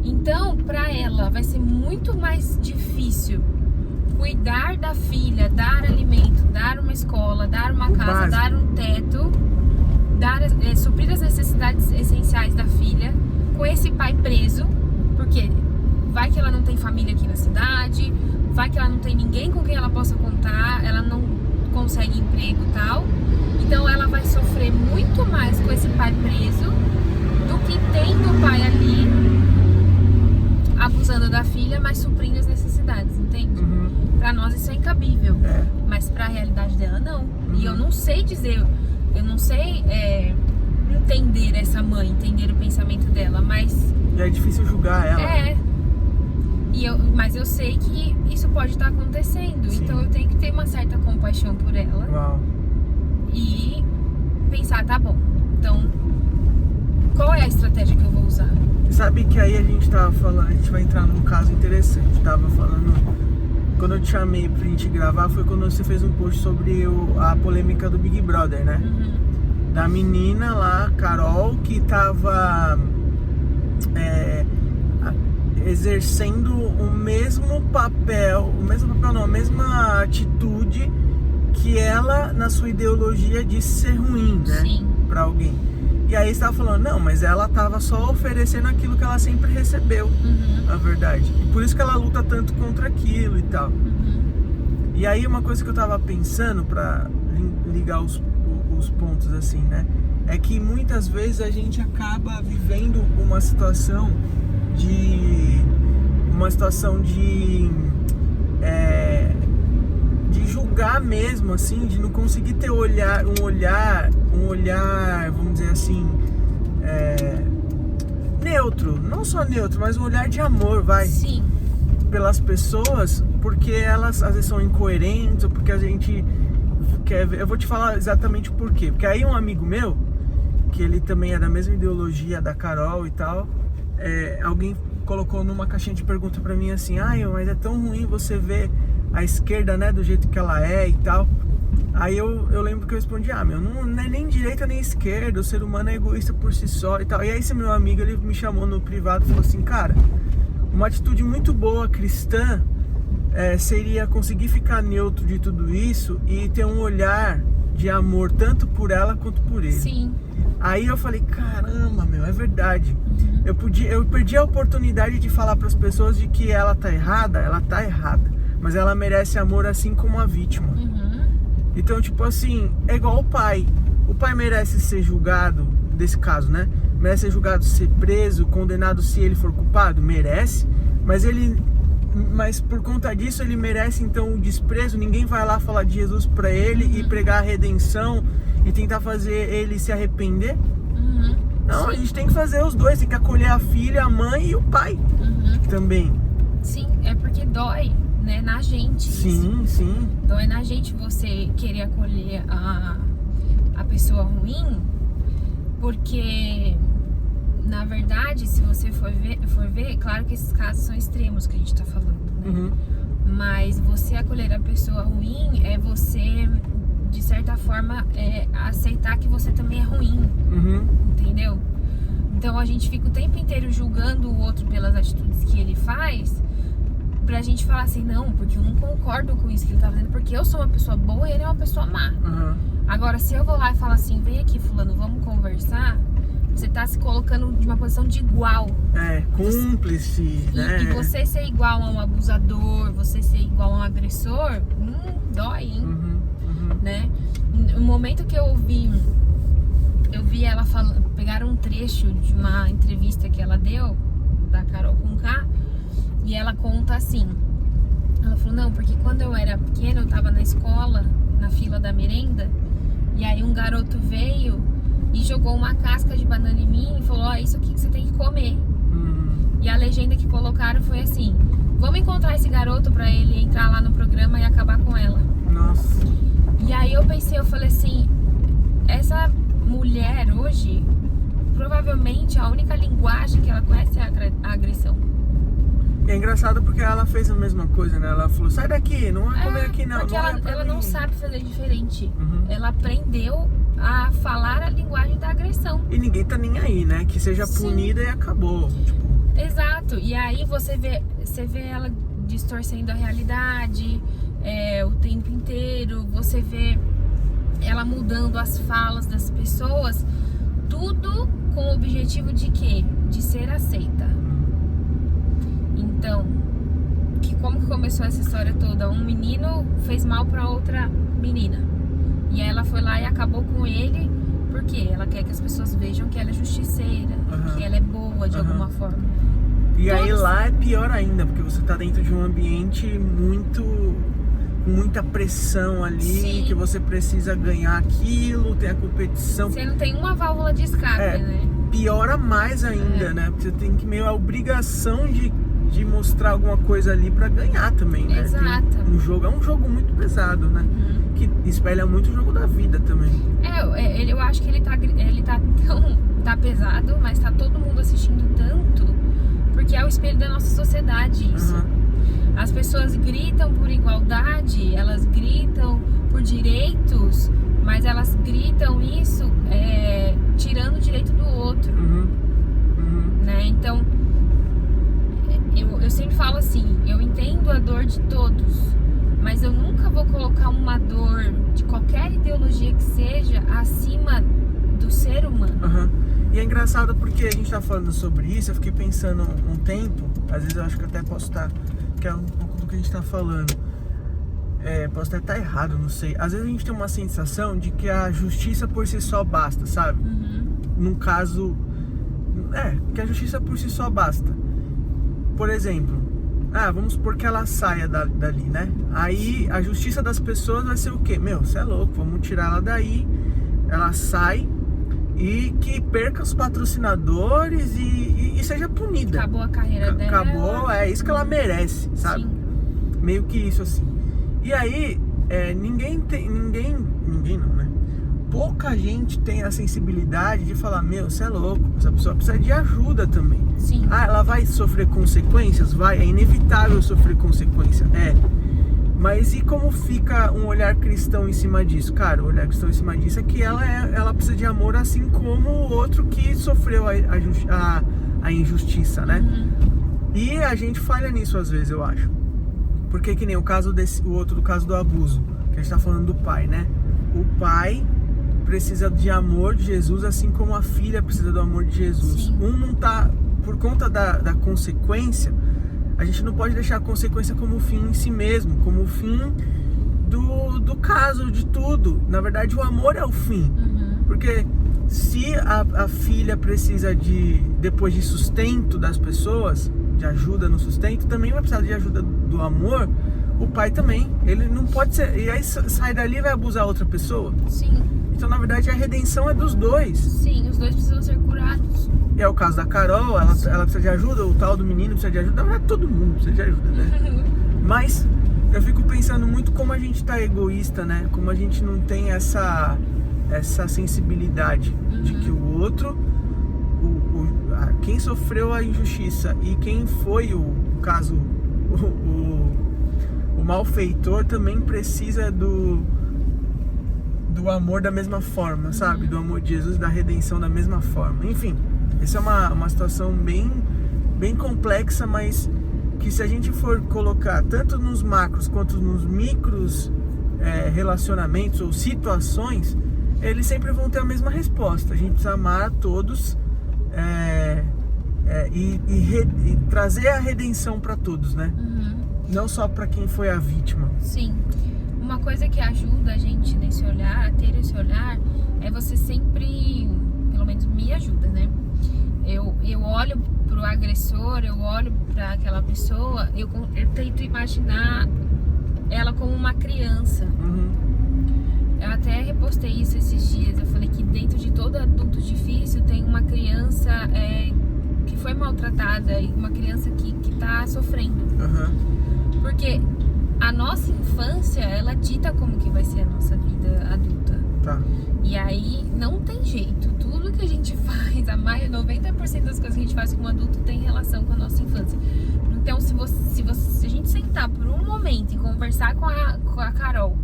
Então, pra ela vai ser muito mais difícil cuidar da filha, dar alimento, dar uma escola, dar uma casa, dar um teto, suprir as necessidades essenciais da filha com esse pai preso, porque vai que ela não tem família aqui na cidade, vai que ela não tem ninguém com quem ela possa contar, ela não consegue emprego e tal. Então ela vai sofrer muito mais com esse pai preso do que tendo o pai ali abusando da filha, mas suprindo as necessidades, entende? Pra nós isso é incabível, mas pra realidade dela não. E eu não sei dizer, eu não sei entender essa mãe, entender o pensamento dela, mas... E é difícil julgar ela. Mas eu sei que isso pode estar acontecendo. Sim. Então eu tenho que ter uma certa compaixão por ela. Uau. E pensar, tá bom, então qual é a estratégia que eu vou usar? Sabe que aí a gente tava falando, a gente vai entrar num caso interessante. Tava falando, quando eu te chamei pra gente gravar, foi quando você fez um post sobre a polêmica do Big Brother, né? Da menina lá, Carol, que tava exercendo o mesmo papel não, a mesma atitude que ela, na sua ideologia, disse ser ruim, né? Sim. Pra alguém. E aí você tava falando, não, mas ela tava só oferecendo aquilo que ela sempre recebeu, na verdade. E por isso que ela luta tanto contra aquilo e tal. E aí uma coisa que eu tava pensando pra ligar os pontos assim, né? É que muitas vezes a gente acaba vivendo uma situação de julgar mesmo, assim, de não conseguir ter um olhar, vamos dizer assim, neutro, não só neutro, mas um olhar de amor, vai. Sim. Pelas pessoas, porque elas às vezes são incoerentes, ou porque a gente quer ver. Eu vou te falar exatamente o porquê. Porque aí um amigo meu, que ele também é da mesma ideologia da Carol e tal, alguém colocou numa caixinha de pergunta pra mim assim, mas é tão ruim você ver a esquerda, né, do jeito que ela é e tal. Aí eu lembro que eu respondi, não é nem direita nem esquerda, o ser humano é egoísta por si só e tal. E aí esse meu amigo, ele me chamou no privado e falou assim, cara, uma atitude muito boa cristã seria conseguir ficar neutro de tudo isso e ter um olhar de amor tanto por ela quanto por ele. Sim. Aí eu falei, caramba, meu, é verdade. Eu perdi a oportunidade de falar para as pessoas de que ela tá errada, mas ela merece amor assim como a vítima. Então, tipo assim, é igual o pai. O pai merece ser julgado, desse caso, né? Merece ser julgado, ser preso, condenado se ele for culpado? Merece. Mas por conta disso ele merece então o desprezo. Ninguém vai lá falar de Jesus pra ele e pregar a redenção e tentar fazer ele se arrepender. Não, a gente tem que fazer os dois. Tem que acolher a filha, a mãe e o pai também. Sim, é porque dói, né, na gente. Sim, isso. sim. Dói na gente você querer acolher a pessoa ruim, porque na verdade, se você for ver, claro que esses casos são extremos que a gente tá falando, né? Mas você acolher a pessoa ruim é você, de certa forma, aceitar que você também é ruim, entendeu? Então a gente fica o tempo inteiro julgando o outro pelas atitudes que ele faz, pra gente falar assim, não, porque eu não concordo com isso que ele tá fazendo, porque eu sou uma pessoa boa e ele é uma pessoa má. Agora, se eu vou lá e falo assim, vem aqui fulano, vamos conversar, você tá se colocando de uma posição de igual. Cúmplice, né? E você ser igual a um abusador, você ser igual a um agressor, dói, hein? Né? No momento que eu vi ela pegaram um trecho de uma entrevista que ela deu, da Carol Conká, e ela conta assim, ela falou, não, porque quando eu era pequena, eu tava na escola, na fila da merenda, e aí um garoto veio e jogou uma casca de banana em mim e falou, isso aqui que você tem que comer. E a legenda que colocaram foi assim, vamos encontrar esse garoto pra ele entrar lá no programa e acabar com ela. Nossa. E aí eu falei assim, essa mulher hoje, provavelmente a única linguagem que ela conhece é a agressão. E é engraçado porque ela fez a mesma coisa, né? Ela falou, sai daqui, não vai comer aqui não. Porque ela não sabe fazer diferente. Ela aprendeu a falar a linguagem da agressão. E ninguém tá nem aí, né? Que seja punida e acabou. Exato. E aí você vê ela distorcendo a realidade o tempo inteiro. Você vê ela mudando as falas das pessoas. Tudo com o objetivo de quê? De ser aceita. Então, como que começou essa história toda? Um menino fez mal pra outra menina. E aí ela foi lá e acabou com ele, porque ela quer que as pessoas vejam que ela é justiceira, que ela é boa de alguma forma. E aí lá é pior ainda, porque você tá dentro de um ambiente com muita pressão ali, que você precisa ganhar aquilo, tem a competição. Você não tem uma válvula de escape, né? Piora mais ainda, né? Porque você tem que meio a obrigação de de mostrar alguma coisa ali pra ganhar também, né? Exato. Um jogo, é um jogo muito pesado, né? Que espelha muito o jogo da vida também. Eu acho que ele tá pesado, mas tá todo mundo assistindo tanto, porque é o espelho da nossa sociedade isso. As pessoas gritam por igualdade, elas gritam por direitos, mas elas gritam isso tirando o direito do outro. Né? Então, eu sempre falo assim, eu entendo a dor de todos, mas eu nunca vou colocar uma dor de qualquer ideologia que seja acima do ser humano. E é engraçado porque a gente tá falando sobre isso, eu fiquei pensando um tempo, às vezes eu acho que até posso estar, que é um pouco do que a gente tá falando, posso até estar errado, não sei. Às vezes a gente tem uma sensação de que a justiça por si só basta, sabe? Num caso, que a justiça por si só basta. Por exemplo, vamos supor que ela saia dali, né? Aí a justiça das pessoas vai ser o quê? Meu, você é louco, vamos tirar ela daí, ela sai e que perca os patrocinadores e seja punida. Acabou a carreira dela. Acabou, é isso que ela merece, sabe? Sim. Meio que isso assim. E aí, ninguém não, né? Pouca gente tem a sensibilidade de falar, meu, você é louco, essa pessoa precisa de ajuda também. Sim. Ela vai sofrer consequências? Vai, é inevitável sofrer consequência, Mas e como fica um olhar cristão em cima disso? Cara, o olhar cristão em cima disso é que ela precisa de amor assim como o outro que sofreu a injustiça, né? E a gente falha nisso às vezes, eu acho. Porque que nem o caso do caso do abuso, que a gente tá falando do pai, né? O pai precisa de amor de Jesus, assim como a filha precisa do amor de Jesus. Sim. Um não tá, por conta da consequência, a gente não pode deixar a consequência como o fim em si mesmo, como o fim do caso, de tudo. Na verdade, o amor é o fim. Porque se a filha precisa depois de sustento das pessoas, de ajuda no sustento, também vai precisar de ajuda do amor, o pai também. Ele não pode ser... E aí sai dali e vai abusar outra pessoa? Sim. Então, na verdade, a redenção é dos dois. Sim, os dois precisam ser curados. E é o caso da Carol, ela precisa de ajuda, o tal do menino precisa de ajuda, na verdade, todo mundo precisa de ajuda, né? Mas eu fico pensando muito como a gente tá egoísta, né? Como a gente não tem essa sensibilidade de que o outro, quem sofreu a injustiça e quem foi o caso, o malfeitor também precisa do amor da mesma forma, sabe? Do amor de Jesus, da redenção da mesma forma. Enfim, essa é uma situação bem complexa, mas que se a gente for colocar tanto nos macros quanto nos micros relacionamentos ou situações, eles sempre vão ter a mesma resposta. A gente precisa amar a todos e trazer a redenção para todos, né? Não só para quem foi a vítima. Sim. Uma coisa que ajuda a gente nesse olhar, a ter esse olhar, é você sempre, pelo menos me ajuda, né? Eu olho pro agressor, eu olho para aquela pessoa, eu tento imaginar ela como uma criança. Eu até repostei isso esses dias, eu falei que dentro de todo adulto difícil tem uma criança que foi maltratada e uma criança que tá sofrendo. Porque a nossa infância, ela dita como que vai ser a nossa vida adulta. Tá. E aí não tem jeito. Tudo que a gente faz, 90% das coisas que a gente faz como adulto tem relação com a nossa infância. Então, se a gente sentar por um momento e conversar com a Carol,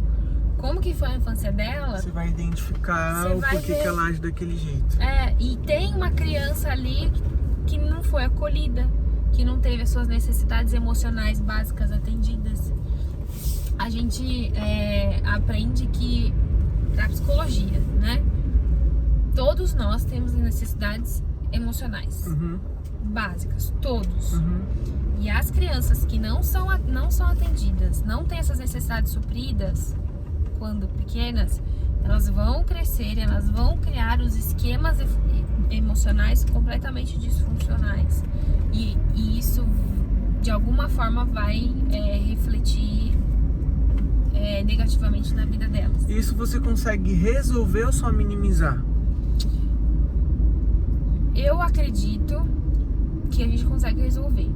como que foi a infância dela, você vai identificar o porquê que ela age daquele jeito. E tem uma criança ali que não foi acolhida, que não teve as suas necessidades emocionais básicas atendidas. A gente aprende que na psicologia, né? Todos nós temos necessidades emocionais básicas, todos. E as crianças que não são atendidas, não têm essas necessidades supridas quando pequenas, elas vão crescer, elas vão criar os esquemas emocionais completamente disfuncionais. E isso, de alguma forma, vai refletir negativamente na vida delas. Isso você consegue resolver ou só minimizar? Eu acredito que a gente consegue resolver.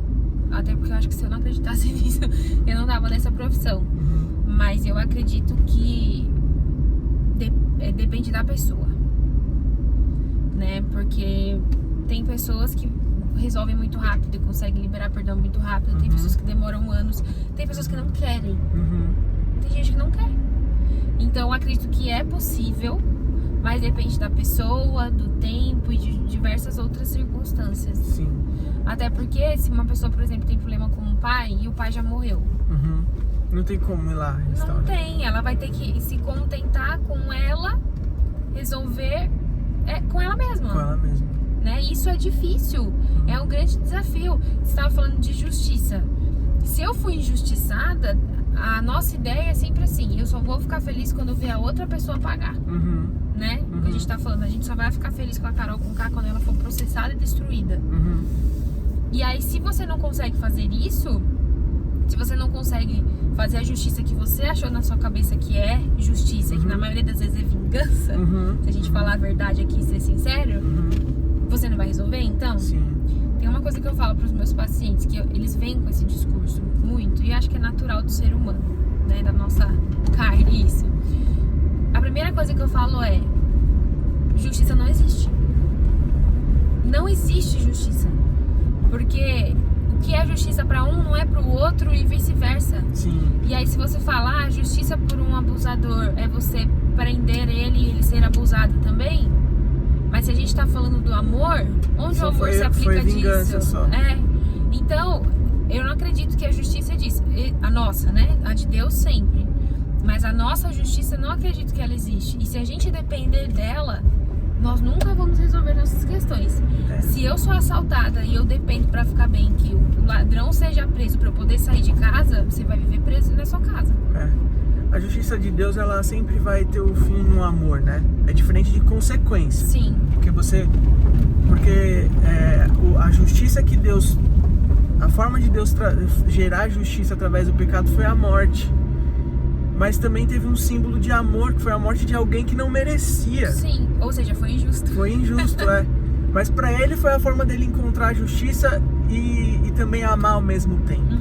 Até porque eu acho que se eu não acreditasse nisso, eu não tava nessa profissão. Uhum. Mas eu acredito que depende da pessoa, né? Porque tem pessoas que resolvem muito rápido e conseguem liberar perdão muito rápido. Tem pessoas que demoram anos. Tem pessoas que não querem. Uhum. Tem gente que não quer. Então eu acredito que é possível, mas depende da pessoa, do tempo e de diversas outras circunstâncias. Sim. Até porque se uma pessoa, por exemplo, tem problema com um pai e o pai já morreu, Uhum. Não tem como ir lá restaurar. não tem. Ela vai ter que se contentar com ela, resolver com ela mesma. Com ela mesma. Né? Isso é difícil. É um grande desafio. Você estava falando de justiça. Se eu fui injustiçada, a nossa ideia é sempre assim: eu só vou ficar feliz quando eu ver a outra pessoa pagar. Uhum. Né? O que a gente tá falando, a gente só vai ficar feliz com a Carol Conká quando ela for processada e destruída. Uhum. E aí, se você não consegue fazer isso, se você não consegue fazer a justiça que você achou na sua cabeça que é justiça, que na maioria das vezes é vingança, se a gente falar a verdade aqui e ser sincero, você não vai resolver, então? Sim. Tem uma coisa que eu falo pros meus pacientes, que eles vêm com esse discurso muito, e acho que é natural do ser humano, né? Da nossa carne, isso. A primeira coisa que eu falo é: justiça não existe. Não existe justiça. Porque o que é justiça pra um não é pro outro e vice-versa. Sim. E aí se você falar, justiça por um abusador é você prender ele e ele ser abusado também. Mas se a gente tá falando do amor, onde Só o amor foi- se aplica foi vingança disso? só. Então, eu não acredito que a justiça é disso. A nossa, né? A de Deus sempre. Mas a nossa justiça, não acredito que ela existe. E se a gente depender dela, nós nunca vamos resolver nossas questões. Se eu sou assaltada e eu dependo pra ficar bem que o ladrão seja preso pra eu poder sair de casa, você vai viver preso na sua casa. A justiça de Deus, ela sempre vai ter o fim no amor, né? É diferente de consequência. Sim. Porque a justiça que Deus... A forma de Deus gerar justiça através do pecado foi a morte. Mas também teve um símbolo de amor, que foi a morte de alguém que não merecia. Sim, ou seja, foi injusto. Foi injusto, Mas pra ele foi a forma dele encontrar a justiça e também amar ao mesmo tempo.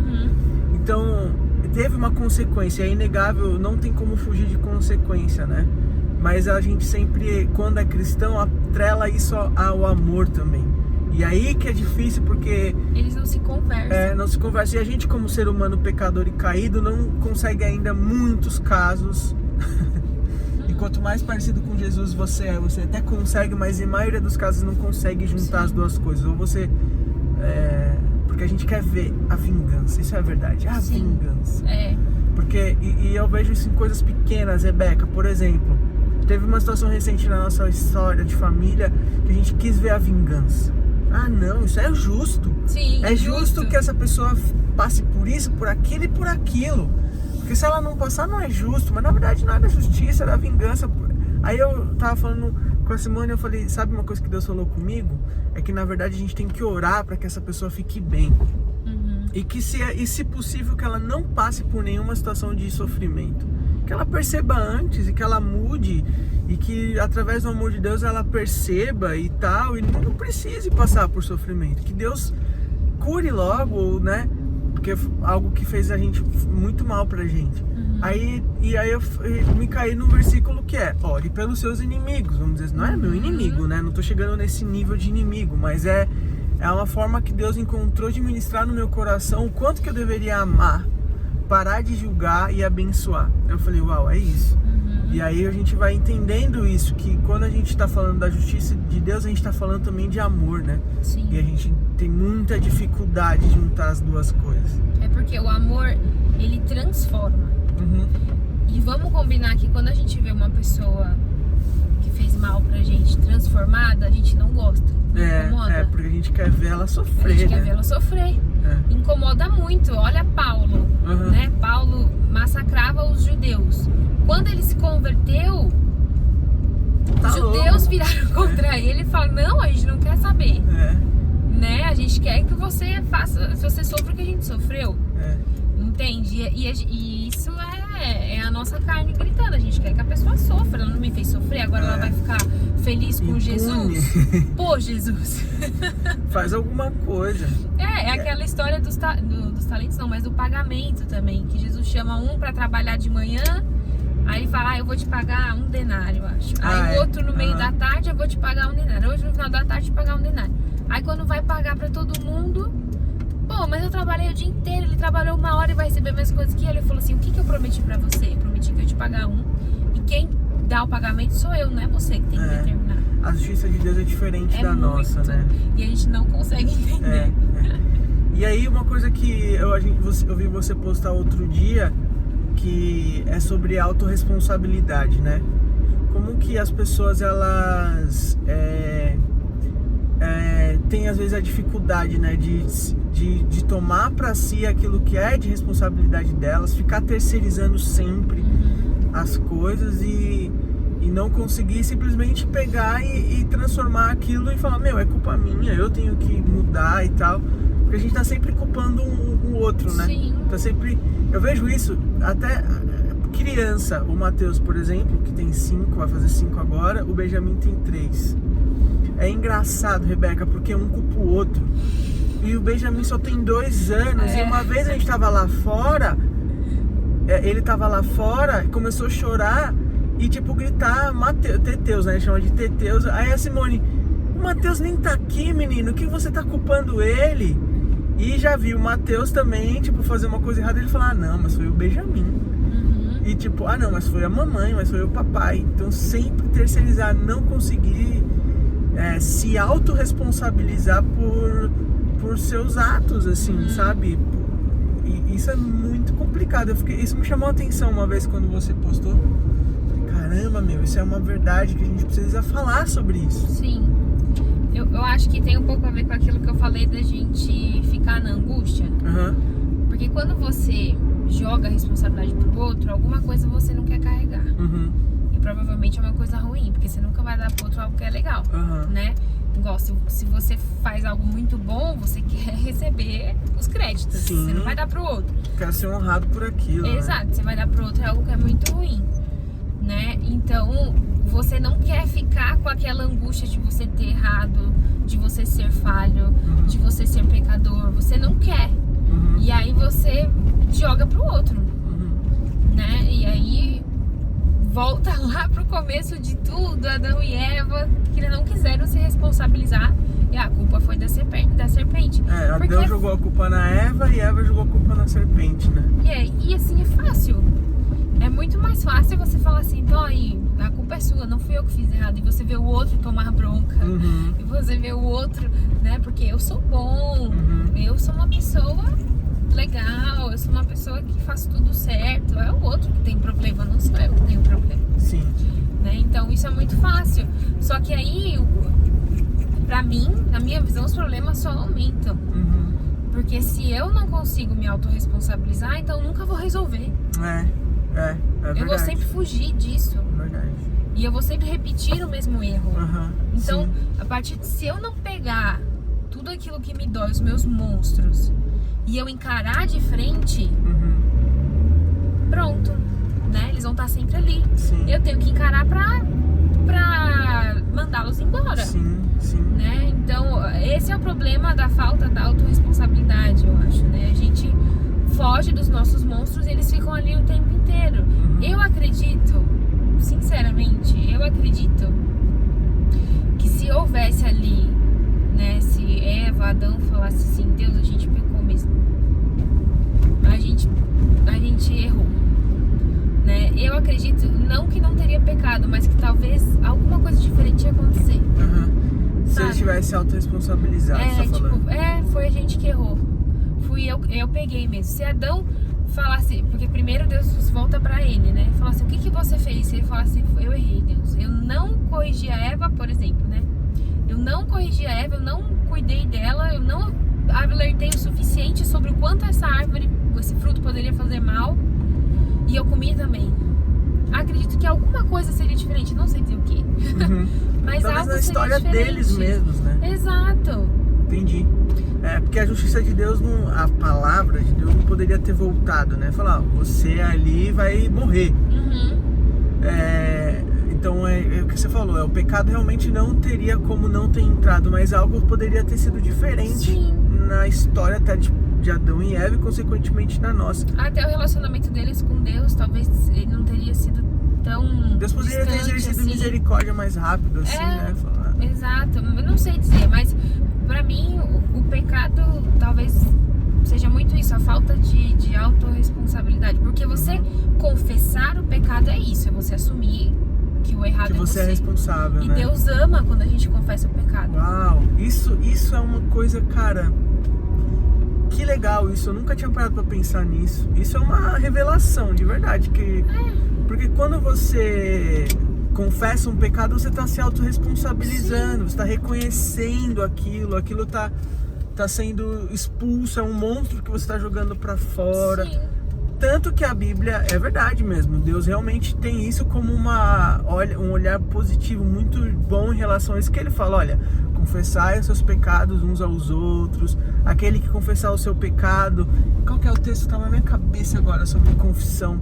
Então, teve uma consequência, é inegável, não tem como fugir de consequência, né? Mas a gente sempre, quando é cristão, atrela isso ao amor também. E aí que é difícil, porque... Eles não se conversam. não se conversa. E a gente, como ser humano pecador e caído, não consegue ainda muitos casos. E quanto mais parecido com Jesus você é, você até consegue, mas em maioria dos casos não consegue juntar as duas coisas. Ou você... porque a gente quer ver a vingança, isso é a verdade. A vingança. Porque, e eu vejo isso em coisas pequenas, Rebeca, por exemplo. Teve uma situação recente na nossa história de família que a gente quis ver a vingança. Ah, não, isso é justo. Sim, é justo que essa pessoa passe por isso, por aquilo e por aquilo. Porque se ela não passar, não é justo. Mas na verdade não é da justiça, é da vingança. Aí eu tava falando com a Simone, eu falei, sabe uma coisa que Deus falou comigo? É que na verdade a gente tem que orar para que essa pessoa fique bem. E que se possível que ela não passe por nenhuma situação de sofrimento. Que ela perceba antes e que ela mude. E que através do amor de Deus ela perceba e tal. E não precise passar por sofrimento. Que Deus cure logo, né? Porque é algo que fez a gente muito mal pra gente. Aí eu me caí num versículo que é: ore pelos seus inimigos. Vamos dizer, não é meu inimigo, né? Não tô chegando nesse nível de inimigo, mas é uma forma que Deus encontrou de ministrar no meu coração o quanto que eu deveria amar, parar de julgar e abençoar. Eu falei, uau, é isso. E aí a gente vai entendendo isso, que quando a gente tá falando da justiça de Deus, a gente tá falando também de amor, né? Sim. E a gente tem muita dificuldade de juntar as duas coisas. É porque o amor, ele transforma. E vamos combinar que quando a gente vê uma pessoa que fez mal pra gente transformada, a gente não gosta. Incomoda. Porque a gente quer ver ela sofrer. A gente quer ver ela sofrer. Incomoda muito. Olha Paulo, né? Paulo massacrava os judeus. Quando ele se converteu, os judeus viraram contra ele e falaram: não, a gente não quer saber. Né? A gente quer que você faça, se você sofre o que a gente sofreu. Entende? E isso é a nossa carne gritando. A gente quer que a pessoa sofra. Ela não me fez sofrer, agora ela vai ficar feliz com Impune. Jesus. Pô, Jesus. Faz alguma coisa. É aquela história dos talentos, não, mas do pagamento também. Que Jesus chama um pra trabalhar de manhã. Aí ele fala, eu vou te pagar 1 denário, eu acho. Aí o outro no meio da tarde, eu vou te pagar 1 denário. Hoje no final da tarde, te pagar 1 denário. Aí quando vai pagar pra todo mundo, pô, mas eu trabalhei o dia inteiro. Ele trabalhou 1 hora e vai receber a mesma coisa que ele. Ele falou assim, o que eu prometi pra você? Eu prometi que eu ia te pagar 1. E quem dá o pagamento sou eu, não é você que tem que determinar. A justiça de Deus é diferente da nossa, né? E a gente não consegue entender. E aí uma coisa que eu vi você postar outro dia, que é sobre autorresponsabilidade, né? Como que as pessoas, elas têm às vezes a dificuldade, né, de tomar pra si aquilo que é de responsabilidade delas, ficar terceirizando sempre as coisas e não conseguir simplesmente pegar e transformar aquilo e falar, meu, é culpa minha, eu tenho que mudar e tal. Porque a gente tá sempre culpando o outro, né? Sim. Tá sempre... Eu vejo isso até criança. O Matheus, por exemplo, que tem 5, vai fazer 5 agora. O Benjamin tem 3. É engraçado, Rebeca, porque um culpa o outro. E o Benjamin só tem 2 anos. E uma vez a gente tava lá fora, ele tava lá fora, começou a chorar e tipo gritar Teteus, né? Ele chama de Teteus. Aí a Simone, o Matheus nem tá aqui, menino, o que você tá culpando ele? E já vi o Matheus também, tipo, fazer uma coisa errada. Ele falar, não, mas foi o Benjamin. E tipo, não, mas foi a mamãe, mas foi o papai. Então sempre terceirizar, não conseguir se autorresponsabilizar por seus atos, assim, sabe? E isso é muito complicado. Isso me chamou a atenção uma vez quando você postou. Caramba, meu, isso é uma verdade que a gente precisa falar sobre isso. Sim. Eu acho que tem um pouco a ver com aquilo que eu falei da gente ficar na angústia. Porque quando você joga a responsabilidade pro outro, alguma coisa você não quer carregar. E provavelmente é uma coisa ruim, porque você nunca vai dar pro outro algo que é legal, né? Igual, se você faz algo muito bom, você quer receber os créditos. Sim. Você não vai dar pro outro. Quero ser honrado por aquilo. Exato, né? Você vai dar pro outro algo que é muito ruim, né? Então, você não quer ficar com aquela angústia de você ter errado, de você ser falho, de você ser pecador. Você não quer. E aí você joga pro outro, né? E aí volta lá pro começo de tudo, Adão e Eva, que não quiseram se responsabilizar. E a culpa foi da serpente. Adão jogou a culpa na Eva e Eva jogou a culpa na serpente, né? E assim é fácil. É muito mais fácil você falar assim, então aí, a culpa é sua, não fui eu que fiz errado. E você vê o outro tomar bronca. E você vê o outro, né? Porque eu sou bom, eu sou uma pessoa legal, eu sou uma pessoa que faz tudo certo. É o outro que tem problema, não sou eu que tenho problema. Sim. Né? Então isso é muito fácil. Só que aí, pra mim, na minha visão, os problemas só aumentam. Porque se eu não consigo me autorresponsabilizar, então eu nunca vou resolver. É verdade. Eu vou sempre fugir disso. Verdade. E eu vou sempre repetir o mesmo erro. Então, a partir de se eu não pegar tudo aquilo que me dói, os meus monstros, e eu encarar de frente, pronto, né? Eles vão estar sempre ali. Sim. Eu tenho que encarar pra mandá-los embora. Sim. Né? Então, esse é o problema da falta da autorresponsabilidade, eu acho, né? A gente foge dos nossos monstros e eles ficam ali o tempo inteiro. Eu acredito, sinceramente, que se houvesse ali, né, se Eva, Adão falasse assim, Deus, a gente pecou mesmo, a gente errou, né? Eu acredito, não que não teria pecado, mas que talvez alguma coisa diferente ia acontecer. Se eles tivessem autorresponsabilizado, você tá falando. Foi a gente que errou. Eu peguei mesmo. Se Adão falasse, porque primeiro Deus volta pra ele, né? Fala assim, o que você fez? Se ele falasse, eu errei, Deus. Eu não corrigi a Eva, por exemplo, né? Eu não corrigi a Eva, eu não cuidei dela, eu não alertei o suficiente sobre o quanto essa árvore, esse fruto poderia fazer mal. E eu comi também. Acredito que alguma coisa seria diferente, não sei dizer o que. Mas talvez algo na história seria deles mesmos, né? Exato. Entendi. Porque a justiça de Deus, a palavra de Deus não poderia ter voltado, né? Falar, você ali vai morrer. Então é o que você falou, o pecado realmente não teria como não ter entrado, mas algo poderia ter sido diferente. Sim. Na história até de Adão e Eva e consequentemente na nossa. Até o relacionamento deles com Deus, talvez ele não teria sido tão Deus poderia ter exercido assim. Misericórdia mais rápido, assim, né? Exato, eu não sei dizer, mas pra mim o pecado talvez seja muito isso, a falta de autorresponsabilidade. Porque você confessar o pecado é isso, é você assumir que o errado que você é responsável, e né? Deus ama quando a gente confessa o pecado. Uau, isso é uma coisa, cara, que legal isso, eu nunca tinha parado pra pensar nisso. Isso é uma revelação, de verdade, porque quando você confessa um pecado, você tá se autorresponsabilizando, você tá reconhecendo aquilo tá sendo expulso, é um monstro que você tá jogando pra fora. Sim. Tanto que a Bíblia é verdade mesmo, Deus realmente tem isso como um olhar positivo, muito bom em relação a isso, que ele fala, olha, confessai os seus pecados uns aos outros, aquele que confessar o seu pecado, qual que é o texto que tá na minha cabeça agora sobre confissão?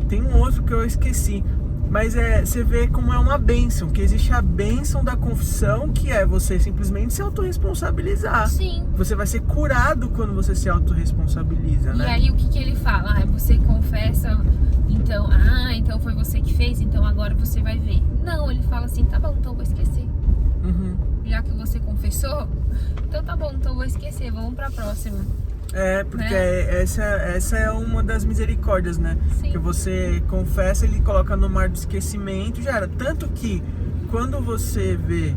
Tem um outro que eu esqueci, mas você vê como é uma bênção, que existe a bênção da confissão, que é você simplesmente se autorresponsabilizar. Sim. Você vai ser curado quando você se autorresponsabiliza, né? E aí o que ele fala? Você confessa, então, então foi você que fez, então agora você vai ver. Não, ele fala assim, tá bom, então eu vou esquecer. Já que você confessou, então tá bom, então eu vou esquecer, vamos pra próxima. Porque essa é uma das misericórdias, né? Sim. Que você confessa, ele coloca no mar do esquecimento, já era. Tanto que quando você vê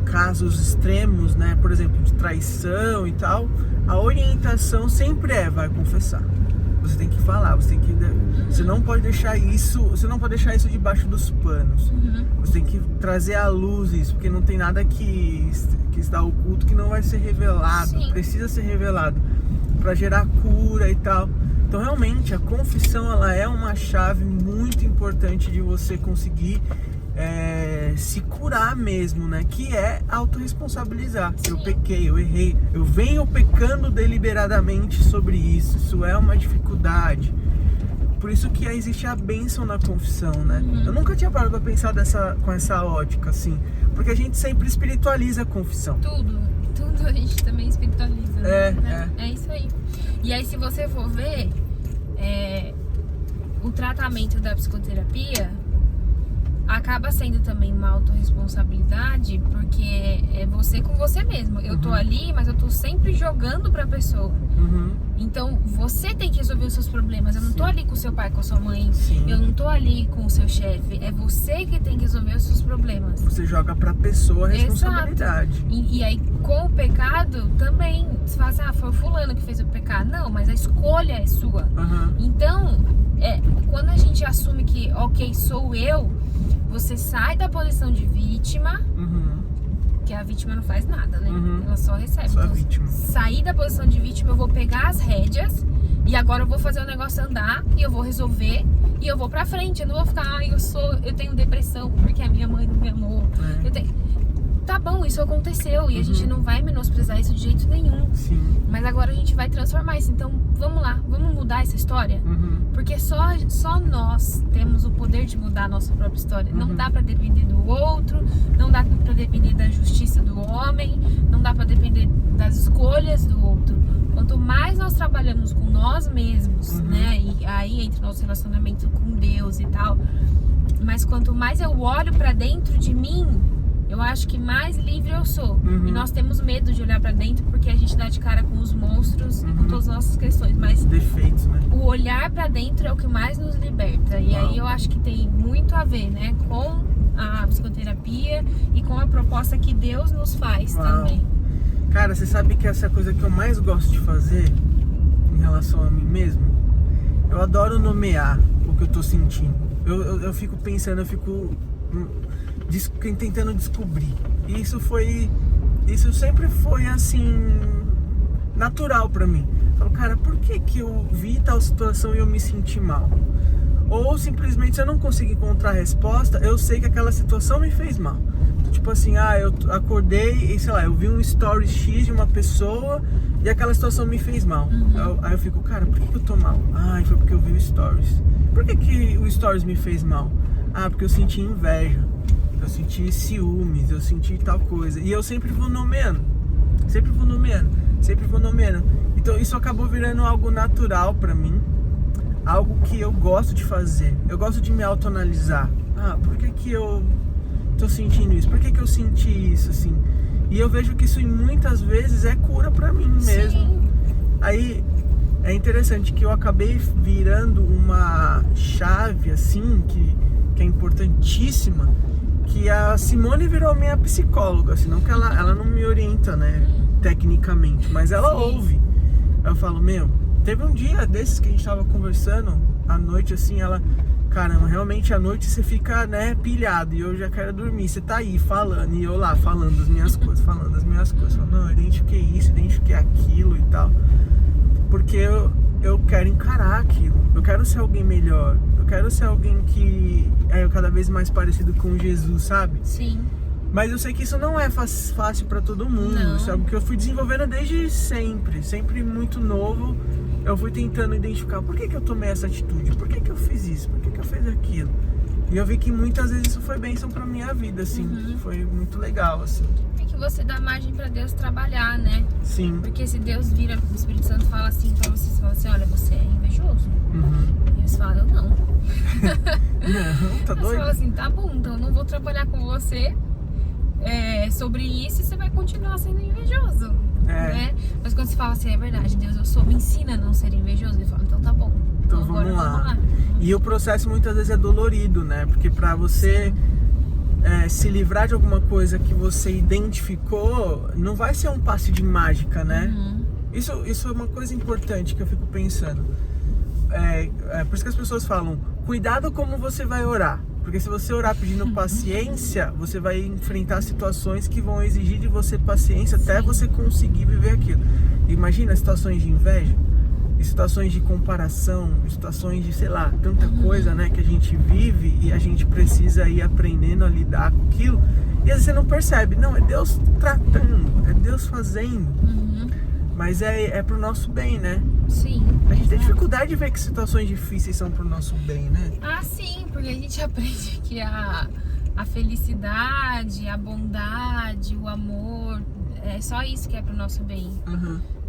casos extremos, né? Por exemplo, de traição e tal, a orientação sempre vai confessar. Você tem que falar, você não pode deixar isso debaixo dos panos. Você tem que trazer à luz isso, porque não tem nada que está oculto que não vai ser revelado. Sim. Precisa ser revelado para gerar cura e tal. Então realmente a confissão, ela é uma chave muito importante de você conseguir se curar mesmo, né? Que é autorresponsabilizar. Eu pequei, eu errei, eu venho pecando deliberadamente sobre isso. Isso é uma dificuldade. Por isso que existe a bênção na confissão, né? Eu nunca tinha parado pra pensar com essa ótica, assim. Porque a gente sempre espiritualiza a confissão. Tudo a gente também espiritualiza, né? É isso aí. E aí, se você for ver, o tratamento da psicoterapia acaba sendo também uma autorresponsabilidade, porque é você com você mesmo. Eu tô ali, mas eu tô sempre jogando pra pessoa. Então, você tem que resolver os seus problemas. Eu não tô ali com o seu pai, com a sua mãe. Eu não tô ali com o seu chefe. É você que tem que resolver os seus problemas. Você joga pra pessoa a responsabilidade. E aí, com o pecado, também, você fala assim, foi o fulano que fez o pecado. Não, mas a escolha é sua. Então, quando a gente assume que, ok, sou eu, você sai da posição de vítima, que a vítima não faz nada, né? Ela só recebe. Só então, vítima. Sair da posição de vítima, eu vou pegar as rédeas e agora eu vou fazer o negócio andar e eu vou resolver e eu vou pra frente. Eu não vou ficar, eu tenho depressão porque a minha mãe não me amou. Tá bom, isso aconteceu e a gente não vai menosprezar isso de jeito nenhum. Mas agora a gente vai transformar isso. Então, vamos lá, vamos mudar essa história? Porque só nós temos o poder de mudar a nossa própria história. Não dá pra depender do outro, não dá pra depender da justiça do homem, não dá pra depender das escolhas do outro. Quanto mais nós trabalhamos com nós mesmos, né? E aí entra o nosso relacionamento com Deus e tal. Mas quanto mais eu olho pra dentro de mim, eu acho que mais livre eu sou. E nós temos medo de olhar pra dentro porque a gente dá de cara com os monstros e com todas as nossas questões. Mas defeitos, né? O olhar pra dentro é o que mais nos liberta. E aí eu acho que tem muito a ver, né? Com a psicoterapia e com a proposta que Deus nos faz também. Cara, você sabe que essa é a coisa que eu mais gosto de fazer em relação a mim mesmo? Eu adoro nomear o que eu tô sentindo. Eu fico pensando, eu fico tentando descobrir. Isso sempre foi assim natural pra mim. Eu falo, cara, por que eu vi tal situação e eu me senti mal? Ou simplesmente, se eu não consigo encontrar a resposta, eu sei que aquela situação me fez mal. Tipo assim, eu acordei e sei lá, eu vi um story X de uma pessoa e aquela situação me fez mal. Aí eu fico, cara, por que eu tô mal? Foi porque eu vi o stories. Por que o stories me fez mal? Porque eu senti inveja, eu senti ciúmes, eu senti tal coisa. E eu sempre vou nomeando. Então isso acabou virando algo natural pra mim. Algo que eu gosto de fazer. Eu gosto de me autoanalisar. Por que eu tô sentindo isso? Por que eu senti isso, assim? E eu vejo que isso muitas vezes é cura pra mim mesmo. Sim. Aí é interessante que eu acabei virando uma chave, assim, que é importantíssima, que a Simone virou minha psicóloga, assim, não que ela não me orienta, né, tecnicamente, mas ela ouve. Eu falo, teve um dia desses que a gente tava conversando à noite, assim, ela, caramba, realmente à noite você fica, né, pilhado, e eu já quero dormir, você tá aí falando, e eu lá falando as minhas coisas, falando, não, eu identifiquei isso, identifiquei aquilo e tal, porque eu quero encarar aquilo, eu quero ser alguém melhor, eu quero ser alguém que é cada vez mais parecido com Jesus, sabe? Sim. Mas eu sei que isso não é fácil pra todo mundo. Não. Isso é algo que eu fui desenvolvendo desde sempre muito novo. Eu fui tentando identificar por que eu tomei essa atitude, por que eu fiz isso, por que eu fiz aquilo. E eu vi que muitas vezes isso foi bênção pra minha vida, assim. Foi muito legal, assim. É que você dá margem pra Deus trabalhar, né? Sim. Porque se Deus vira, o Espírito Santo fala assim pra você, você fala assim, olha, você é invejoso. E eles falam, eu não. Não, tá Você doido? fala assim, tá bom, então eu não vou trabalhar com você sobre isso e você vai continuar sendo invejoso. Né? Mas quando você fala assim, é verdade, Deus, me ensina a não ser invejoso. Ele fala, então tá bom. Então vamos lá. E o processo muitas vezes é dolorido, né? Porque pra você se livrar de alguma coisa que você identificou, não vai ser um passe de mágica, né? Isso é uma coisa importante que eu fico pensando. Por isso que as pessoas falam, cuidado como você vai orar. Porque se você orar pedindo paciência, você vai enfrentar situações que vão exigir de você paciência até você conseguir viver aquilo. Imagina situações de inveja, situações de comparação, situações de, sei lá, tanta coisa, né, que a gente vive e a gente precisa ir aprendendo a lidar com aquilo. E às vezes você não percebe, não, é Deus tratando, é Deus fazendo. Mas é pro nosso bem, né? Sim. A gente tem dificuldade de ver que situações difíceis são pro nosso bem, né? Sim, porque a gente aprende que a felicidade, a bondade, o amor, é só isso que é pro nosso bem.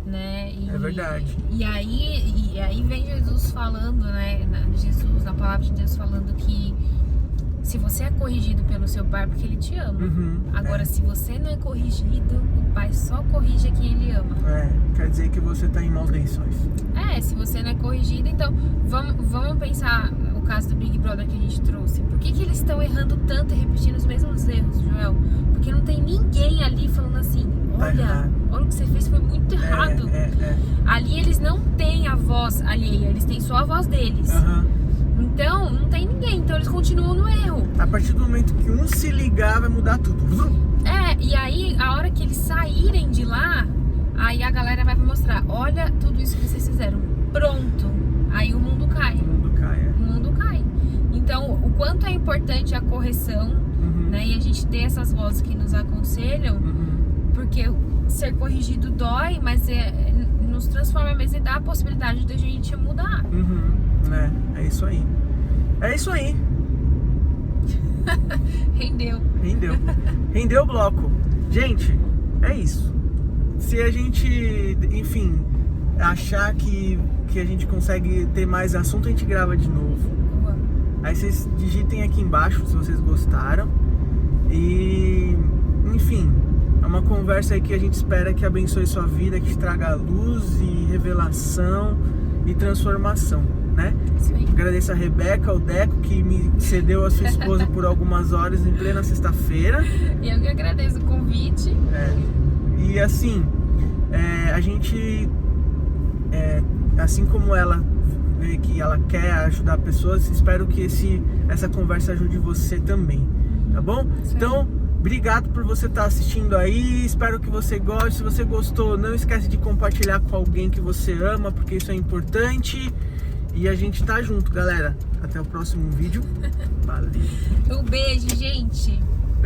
Né? É verdade. E aí vem Jesus falando, né? Jesus, na palavra de Deus falando que se você é corrigido pelo seu pai, porque ele te ama. Agora, se você não é corrigido, o pai só corrige quem ele ama. Quer dizer que você tá em maus lençóis. Se você não é corrigido, então vamos pensar o caso do Big Brother que a gente trouxe. Por que eles estão errando tanto e repetindo os mesmos erros, Joel? Porque não tem ninguém ali falando assim, olha o que você fez foi muito errado. Ali eles não têm a voz alheia, eles têm só a voz deles. Então, não tem ninguém, então eles continuam no erro. A partir do momento que um se ligar, vai mudar tudo. E aí, a hora que eles saírem de lá, aí a galera vai mostrar, olha tudo isso que vocês fizeram. Pronto. Aí o mundo cai. O mundo cai. Então, o quanto é importante a correção, né? E a gente ter essas vozes que nos aconselham, porque ser corrigido dói, mas nos transforma mesmo e dá a possibilidade de a gente mudar. É isso aí. É isso aí. Rendeu o bloco. Gente, é isso. Se a gente, enfim, achar que a gente consegue ter mais assunto, a gente grava de novo. Aí vocês digitem aqui embaixo se vocês gostaram. E, enfim, é uma conversa aí que a gente espera que abençoe sua vida, que te traga luz e revelação e transformação, né? Sim. Agradeço a Rebeca, o Deco, que me cedeu a sua esposa por algumas horas em plena sexta-feira. E eu que agradeço o convite. E assim, a gente, assim como ela vê que ela quer ajudar pessoas, espero que essa conversa ajude você também, tá bom? Sim. Então, obrigado por você estar assistindo aí, espero que você goste. Se você gostou, não esquece de compartilhar com alguém que você ama, porque isso é importante. E a gente tá junto, galera. Até o próximo vídeo. Valeu. Um beijo, gente.